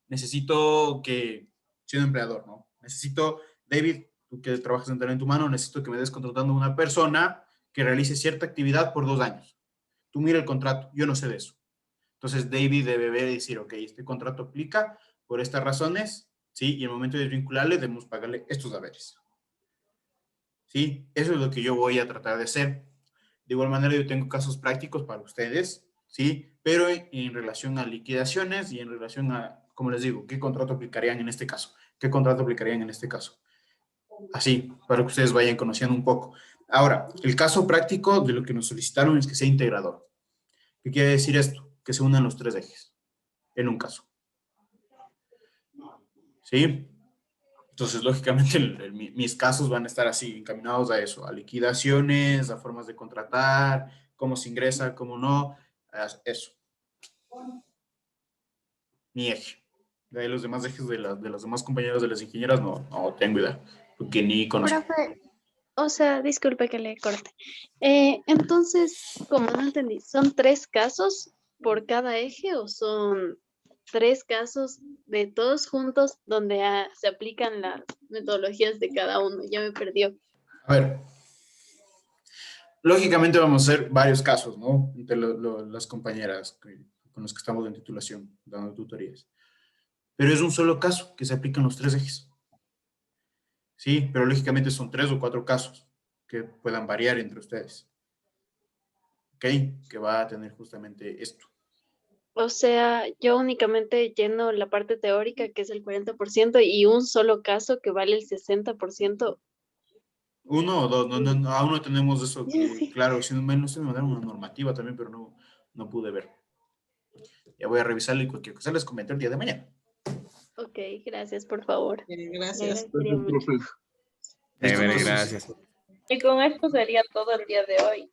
necesito que, siendo empleador, ¿no? Necesito, David, tú que trabajas en Talento Humano, necesito que me des contratando a una persona que realice cierta actividad por 2 años. Tú mira el contrato, yo no sé de eso. Entonces, David debe ver y decir, ok, este contrato aplica por estas razones, ¿sí? Y en el momento de desvincularle, debemos pagarle estos haberes. ¿Sí? Eso es lo que yo voy a tratar de hacer. De igual manera, yo tengo casos prácticos para ustedes, ¿sí? Pero en relación a liquidaciones y en relación a, como les digo, ¿qué contrato aplicarían en este caso? ¿Qué contrato aplicarían en este caso? Así, para que ustedes vayan conociendo un poco. Ahora, el caso práctico de lo que nos solicitaron es que sea integrador. ¿Qué quiere decir esto? Que se unan los 3 ejes en un caso. ¿Sí? Entonces, lógicamente, mis casos van a estar así, encaminados a eso, a liquidaciones, a formas de contratar, cómo se ingresa, cómo no, eso. Mi eje. De ahí los demás ejes de los demás compañeros de las ingenieras no tengo idea, porque ni conozco. Profe, o sea, disculpe que le corte. Entonces, como no entendí, ¿son 3 casos por cada eje o son 3 casos de todos juntos donde se aplican las metodologías de cada uno? Ya me perdió. A ver, lógicamente vamos a hacer varios casos, ¿no? Entre las compañeras con las que estamos en titulación, dando tutorías. Pero es un solo caso que se aplican los 3 ejes. Sí, pero lógicamente son 3 o 4 casos que puedan variar entre ustedes. ¿Ok? Que va a tener justamente esto. O sea, yo únicamente lleno la parte teórica, que es el 40%, y un solo caso que vale el 60%. 1 o 2, no, aún no tenemos eso. Claro, si no me mandaron una normativa también, pero no pude ver. Ya voy a revisarlo y cualquier cosa les comento el día de mañana. Ok, gracias, por favor. Gracias. Gracias. Y con esto sería todo el día de hoy.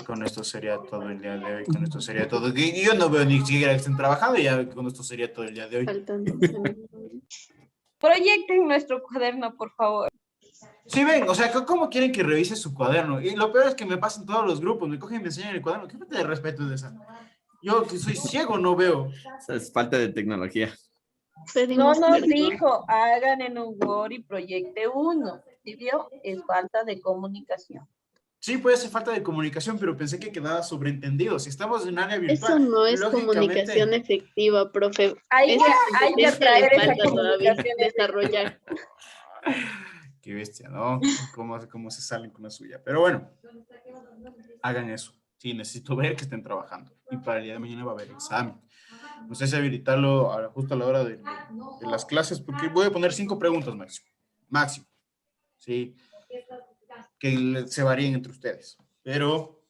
Con esto sería todo el día de hoy, con esto sería todo. Y yo no veo ni siquiera que estén trabajando, ya con esto sería todo el día de hoy. Proyecten nuestro cuaderno, por favor. Sí, ven, o sea, ¿cómo quieren que revise su cuaderno? Y lo peor es que me pasan todos los grupos, me cogen y me enseñan el cuaderno. ¿Qué falta de respeto es esa? Yo que soy ciego no veo. Es falta de tecnología. No nos dijo, hagan en un Word y proyecte uno. ¿Sí vio? Es falta de comunicación. Sí, puede ser falta de comunicación, pero pensé que quedaba sobreentendido. Si estamos en área virtual, eso no es comunicación efectiva, profe. Hay que traer esa todavía desarrollar. Qué bestia, ¿no? ¿Cómo se salen con la suya? Pero bueno, hagan eso. Sí, necesito ver que estén trabajando. Y para el día de mañana va a haber examen. No sé si habilitarlo justo a la hora de las clases, porque voy a poner 5 preguntas máximo. Sí, que se varíen entre ustedes. Pero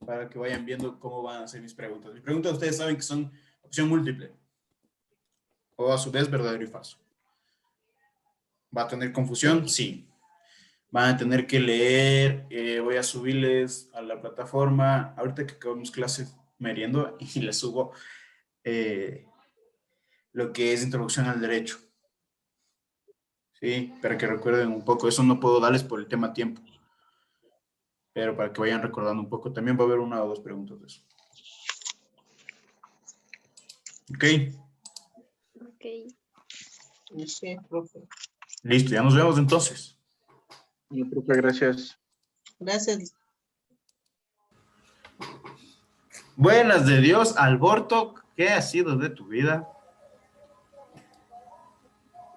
para que vayan viendo cómo van a ser mis preguntas. Mis preguntas ustedes saben que son opción múltiple. o a su vez verdadero y falso. ¿Va a tener confusión? Sí. Van a tener que leer, voy a subirles a la plataforma, ahorita que acabamos clases, meriendo y les subo lo que es introducción al derecho. Sí, para que recuerden un poco, eso no puedo darles por el tema tiempo, pero para que vayan recordando un poco, también va a haber una o dos preguntas de eso. Ok. Ok. Sí, profe. Listo, ya nos vemos entonces. Profe, gracias. Gracias. Buenas de Dios, Alberto, ¿qué ha sido de tu vida?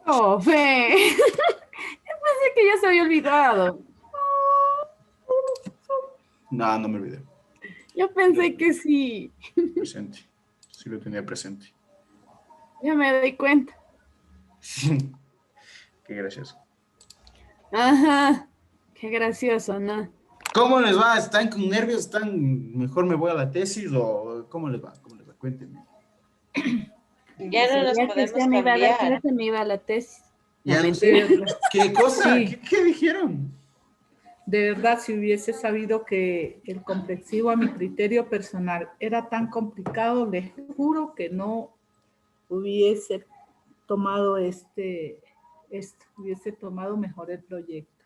Profe, yo pensé que ya se había olvidado. No, no me olvidé. Yo pensé que sí. Presente. Sí lo tenía presente. Ya me doy cuenta. Qué gracioso. Ajá. Qué gracioso, ¿no? ¿Cómo les va? ¿Están con nervios? ¿Están mejor me voy a la tesis o cómo les va? ¿Cómo les va? Cuéntenme. Ya no nos Ya que podemos usted me iba a dar cambiar. clase, me iba a la tesis. No, Ya no mentira. sé. ¿Qué cosa? Sí. ¿Qué dijeron? De verdad, si hubiese sabido que el complexivo a mi criterio personal era tan complicado, les juro que no hubiese tomado hubiese tomado mejor el proyecto.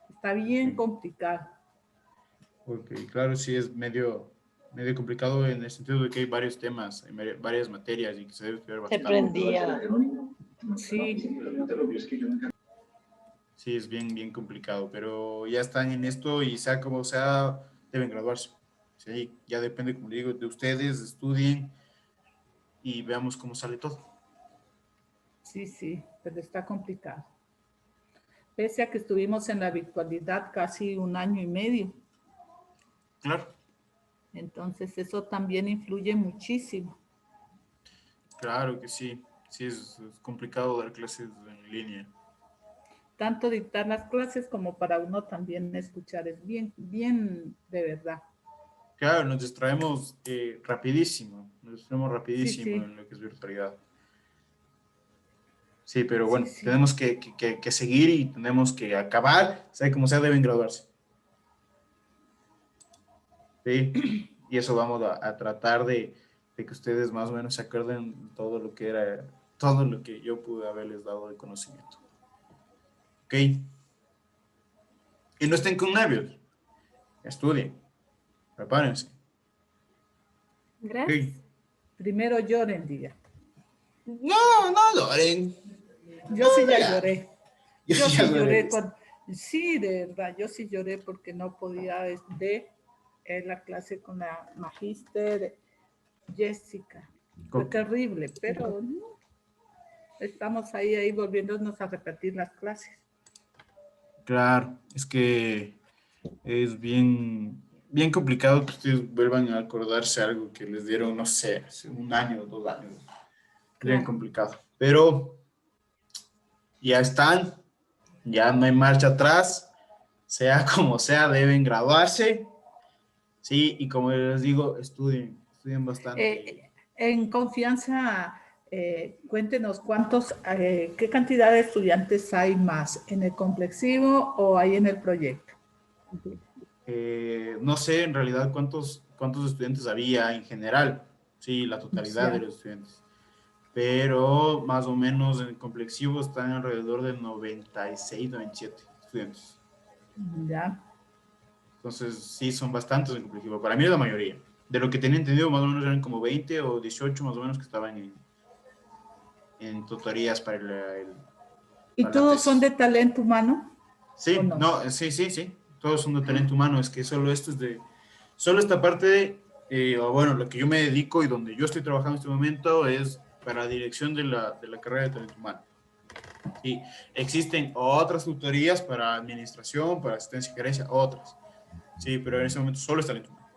Está bien complicado. Ok, claro, sí es medio complicado en el sentido de que hay varios temas, hay varias materias y que se debe estudiar Se bastante. prendía. Sí. Sí, es bien complicado, pero ya están en esto y sea como sea, deben graduarse. Sí, ya depende, como digo, de ustedes, estudien y veamos cómo sale todo. Sí, sí, pero está complicado. Pese a que estuvimos en la virtualidad casi 1 año y medio. Claro. Entonces eso también influye muchísimo. Claro que sí. Sí, es complicado dar clases en línea. Tanto dictar las clases como para uno también escuchar. Es bien de verdad. Claro, nos distraemos rapidísimo. Sí, sí. En lo que es virtualidad. Sí, pero Sí, bueno, sí. tenemos que seguir y tenemos que acabar. Sea como sea, deben graduarse. Sí, y eso vamos a tratar de que ustedes más o menos se acuerden todo lo que era, todo lo que yo pude haberles dado de conocimiento. ¿Ok? Y no estén con nervios. Estudien. Prepárense. Gracias. ¿Ok? Primero lloren, diga. No lloren. Yo sí ya lloré. Yo Yo sí sí ya lloré. lloré. Sí, de verdad, yo sí lloré porque no podía en la clase con la magíster Jessica. Fue terrible, pero no. Estamos ahí volviéndonos a repetir las clases. Claro, es que es bien complicado que ustedes vuelvan a acordarse algo que les dieron, no sé, hace 1 año, 2 años. Bien Claro. complicado. Pero ya están, ya no hay marcha atrás, sea como sea, deben graduarse. Sí, y como les digo, estudien bastante. En confianza, cuéntenos qué cantidad de estudiantes hay más, ¿en el complexivo o hay en el proyecto? No sé en realidad cuántos estudiantes había en general, sí, la totalidad de los estudiantes, pero más o menos en el complexivo están alrededor de 96, 97 estudiantes. Ya. Entonces, sí, son bastantes en complexivo. Para mí es la mayoría. De lo que tenía entendido, más o menos eran como 20 o 18 más o menos que estaban en tutorías para ¿Y para la todos tesis. son de talento humano? Sí, ¿O no? no, sí. Todos son de talento humano. Es que solo esto es solo esta parte, o bueno, lo que yo me dedico y donde yo estoy trabajando en este momento es para la dirección de la carrera de talento humano. Sí, existen otras tutorías para administración, para asistencia y gerencia, otras. Sí, pero en ese momento solo es talento humano.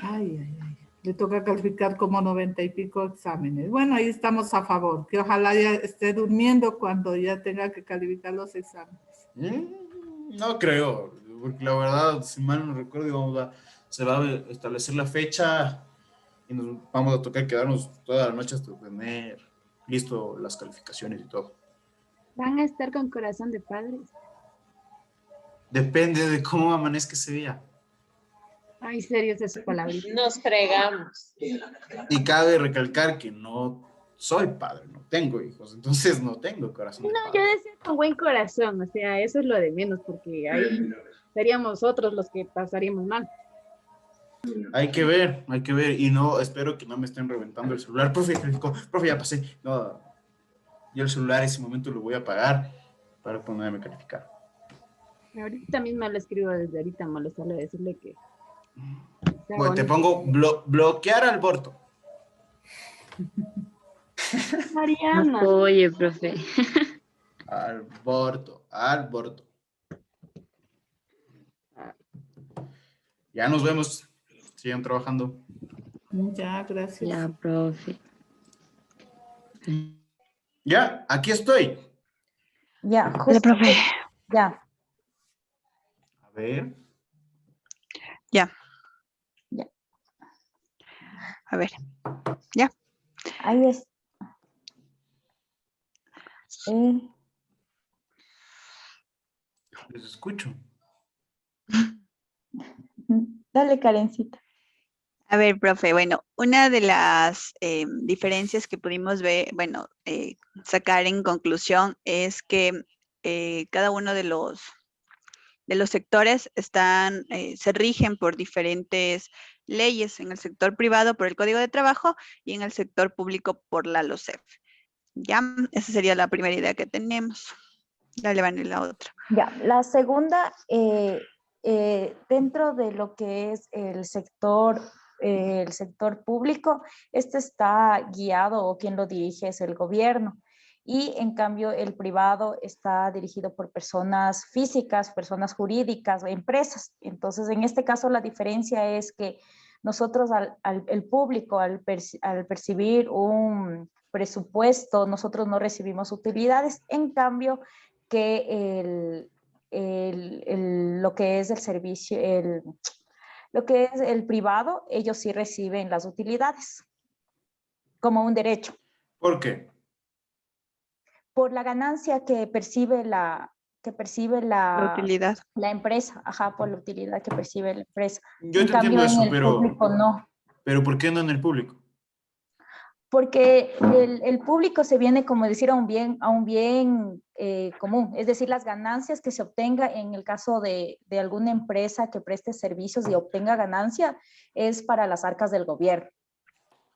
Ay. Le toca calificar como 90 y pico exámenes. Bueno, ahí estamos a favor. Que ojalá ya esté durmiendo cuando ya tenga que calificar los exámenes. No creo, porque la verdad, si mal no recuerdo, se va a establecer la fecha y nos vamos a tocar quedarnos toda la noche hasta tener listo las calificaciones y todo. Van a estar con corazón de padres. Depende de cómo amanezca ese día. Ay, serio, esa es su palabrita. Nos fregamos. Y cabe recalcar que no soy padre, no tengo hijos, entonces no tengo corazón de No, padre. yo decía con buen corazón, o sea, eso es lo de menos, porque ahí seríamos otros los que pasaríamos mal. Hay que ver, y no, espero que no me estén reventando el celular. Profe, ya pasé. No, yo el celular ese momento lo voy a apagar para ponerme a calificar. Ahorita misma le escribo desde ahorita, molestarle, decirle que... Bueno, te pongo bloquear al aborto. Mariana. Oye, profe. Aborto. Ya nos vemos. Sigan trabajando. Ya, gracias. Ya, profe. Ya, aquí estoy. Ya, justo. profe. Ya. A ver. Ya. Ya. A ver. Ya. Ahí es. Les escucho. Dale, Karencita. A ver, profe, bueno, una de las diferencias que pudimos ver, bueno, sacar en conclusión es que cada uno de los sectores se rigen por diferentes leyes, en el sector privado por el Código de Trabajo y en el sector público por la LOCEF. Ya, esa sería la primera idea que tenemos. Dale, Vani, la otra. Ya, la segunda, dentro de lo que es el sector público, este está guiado o quien lo dirige es el gobierno. Y en cambio el privado está dirigido por personas físicas, personas jurídicas, empresas. Entonces, en este caso la diferencia es que nosotros, el público, al percibir un presupuesto, nosotros no recibimos utilidades. En cambio, que lo que es el servicio, lo que es el privado, ellos sí reciben las utilidades como un derecho. ¿Por qué? Por la ganancia que percibe la utilidad. La empresa, por la utilidad que percibe la empresa. Yo En te cambio, entiendo eso, en el público no. pero ¿por qué no en el público? Porque el público se viene, como decir, a un bien común, es decir, las ganancias que se obtenga en el caso de alguna empresa que preste servicios y obtenga ganancia es para las arcas del gobierno.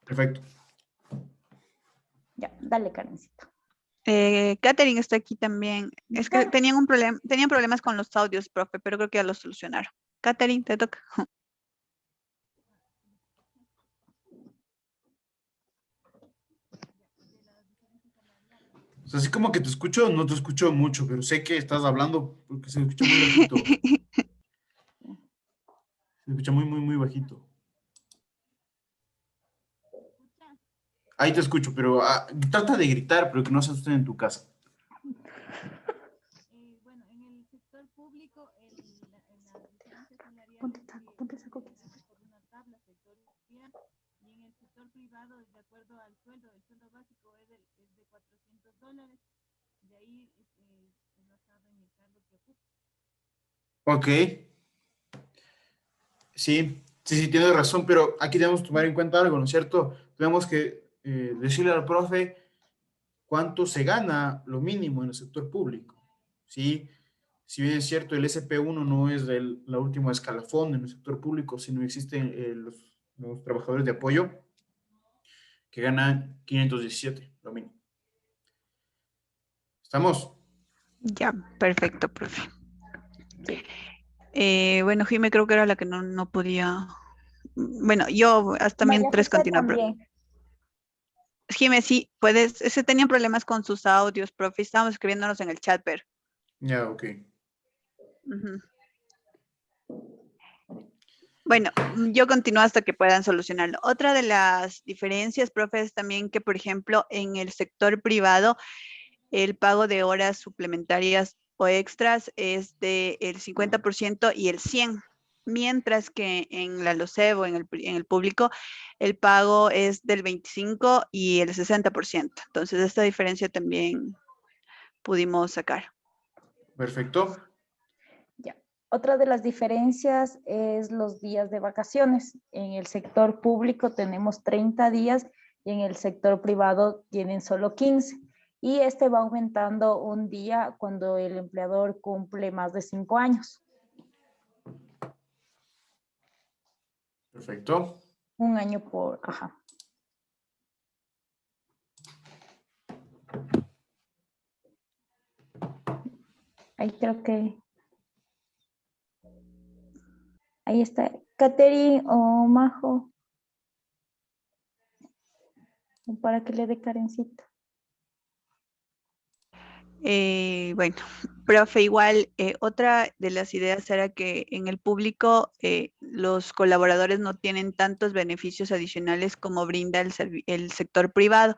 Perfecto. Ya, dale, Karencita. Catherine está aquí también. Es que tenían problemas con los audios, profe, pero creo que ya lo solucionaron. Catherine, te toca. O sea, así como que te escucho, no te escucho mucho, pero sé que estás hablando porque se escucha muy bajito. Se escucha muy bajito. Ahí te escucho, pero trata de gritar, pero que no se asusten en tu casa. Bueno, en el sector público, Ponte saco. por una tabla sectorial, y en el sector privado, de acuerdo al sueldo, el sueldo básico es de $400, de ahí es basado en el cargo que ocupa. Ok. Sí, tienes razón, pero aquí debemos tomar en cuenta algo, ¿no es cierto? Tenemos que decirle al profe cuánto se gana lo mínimo en el sector público, ¿sí? Si bien es cierto, el SP1 no es la última escalafón en el sector público, sino existen los trabajadores de apoyo que ganan 517, lo mínimo. ¿Estamos? Ya, perfecto, profe. Bueno, Jimé creo que era la que no podía. Bueno, yo hasta también María 3 José continuar. también. Jimé, sí, puedes. Tenían problemas con sus audios, profe. Estábamos escribiéndonos en el chat, pero. Ya, ok. Bueno, yo continúo hasta que puedan solucionarlo. Otra de las diferencias, profe, es también que, por ejemplo, en el sector privado, el pago de horas suplementarias o extras es del 50% y el 100%. mientras que en la LOCEB o en el público el pago es del 25% y el 60%. Entonces esta diferencia también pudimos sacar. Perfecto. Ya. Otra de las diferencias es los días de vacaciones. En el sector público tenemos 30 días y en el sector privado tienen solo 15. Y este va aumentando un día cuando el empleador cumple más de 5 años. Perfecto. Un año por, ajá. Ahí creo que... Ahí está. Katherine o Majo. Para que le dé Karencita. Bueno, profe, igual otra de las ideas era que en el público los colaboradores no tienen tantos beneficios adicionales como brinda el sector privado.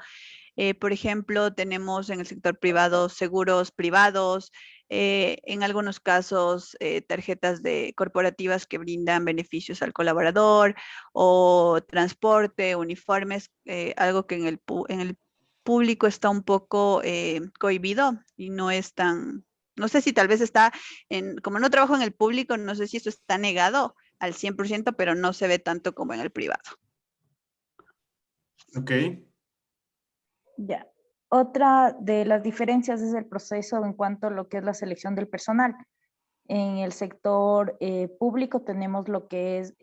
Por ejemplo, tenemos en el sector privado seguros privados, en algunos casos tarjetas corporativas que brindan beneficios al colaborador o transporte, uniformes, algo que en el público está un poco cohibido y no es tan, no sé si tal vez está, como no trabajo en el público, no sé si esto está negado al 100%, pero no se ve tanto como en el privado. Ok. Ya. Otra de las diferencias es el proceso en cuanto a lo que es la selección del personal. En el sector público tenemos lo que es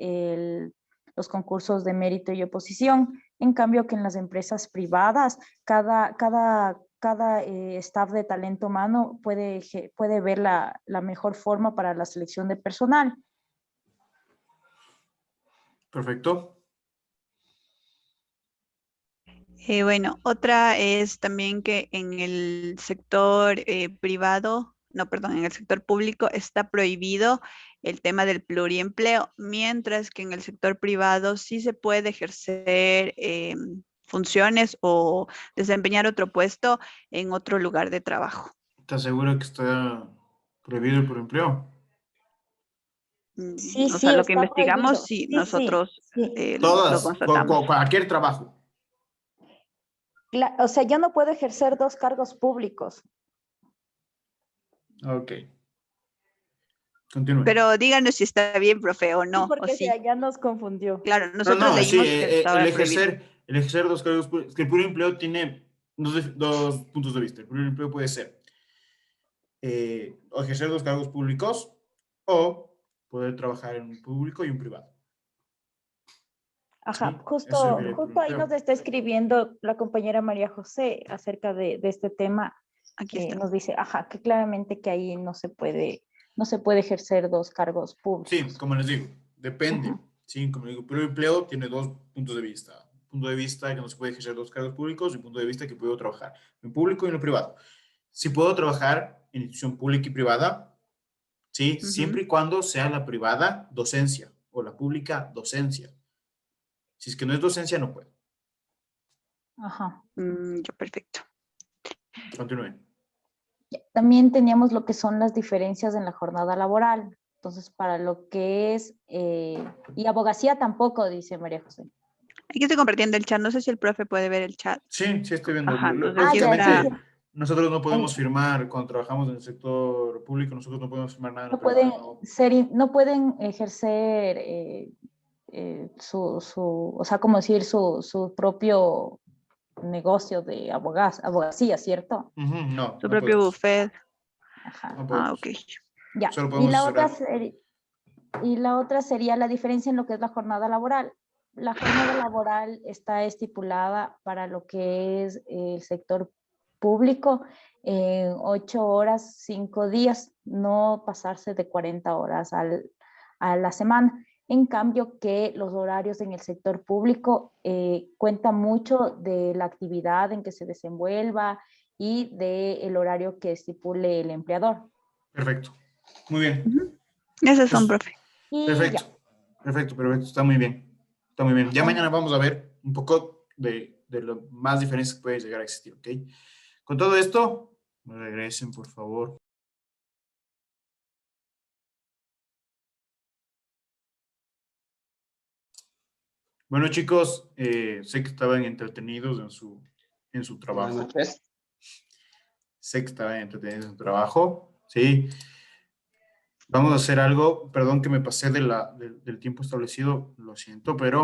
los concursos de mérito y oposición. En cambio que en las empresas privadas, cada staff de talento humano puede ver la mejor forma para la selección de personal. Perfecto. Bueno, otra es también que en el sector privado, no, perdón, en el sector público está prohibido el tema del pluriempleo, mientras que en el sector privado sí se puede ejercer funciones o desempeñar otro puesto en otro lugar de trabajo. ¿Estás seguro que está prohibido el pluriempleo? Sí, O sea, sí, lo que está investigamos, prohibido. sí, Sí, nosotros sí. lo Todas, constatamos. cualquier trabajo. O sea, yo no puedo ejercer 2 cargos públicos. Ok. Continúe. Pero díganos si está bien, profe, o no, Porque o sí. ya nos confundió. Claro, nosotros No, sí, leímos que estaba el prohibido. ejercer 2 cargos públicos, es que el pluriempleo tiene dos puntos de vista. El pluriempleo puede ser o ejercer 2 cargos públicos o poder trabajar en un público y un privado. Ajá, Sí, justo eso sería el ahí nos pluriempleo. está escribiendo la compañera María José acerca de este tema. Aquí está. Nos dice, ajá, que claramente que ahí no se puede ejercer 2 cargos públicos. Sí, como les digo, depende. Sí, como digo, pero el empleo tiene 2 puntos de vista. Un punto de vista que no se puede ejercer 2 cargos públicos y un punto de vista que puedo trabajar en público y en lo privado. Si puedo trabajar en institución pública y privada, sí, siempre y cuando sea la privada docencia o la pública docencia. Si es que no es docencia, no puedo. Ajá. Ya, perfecto. Continúe. También teníamos lo que son las diferencias en la jornada laboral. Entonces, para lo que es, y abogacía tampoco, dice María José. Aquí estoy compartiendo el chat, no sé si el profe puede ver el chat. Sí, sí estoy viendo. Ajá, entonces Lógicamente, ya nosotros no podemos firmar cuando trabajamos en el sector público, nosotros no podemos firmar nada en No lo privado, ¿no? no pueden ejercer o sea, como decir, su propio negocio de abogacía, ¿cierto? No, su no propio podemos. buffet. Ajá. No podemos. Ok. Ya. Solo Y podemos la otra sería la diferencia en lo que es la jornada laboral. La jornada laboral está estipulada para lo que es el sector público en 8 horas, 5 días, no pasarse de 40 horas a la semana. En cambio que los horarios en el sector público cuentan mucho de la actividad en que se desenvuelva y del horario que estipule el empleador. Perfecto. Muy bien. Esos son, profe. Perfecto. Perfecto. Está muy bien. Está muy bien. Ya mañana vamos a ver un poco de las más diferencias que puede llegar a existir, ¿ok? Con todo esto, regresen, por favor. Bueno, chicos, sé que estaban entretenidos en su trabajo. Buenas noches. Sé que estaban entretenidos en su trabajo, ¿sí? Vamos a hacer algo, perdón que me pasé del tiempo establecido, lo siento, pero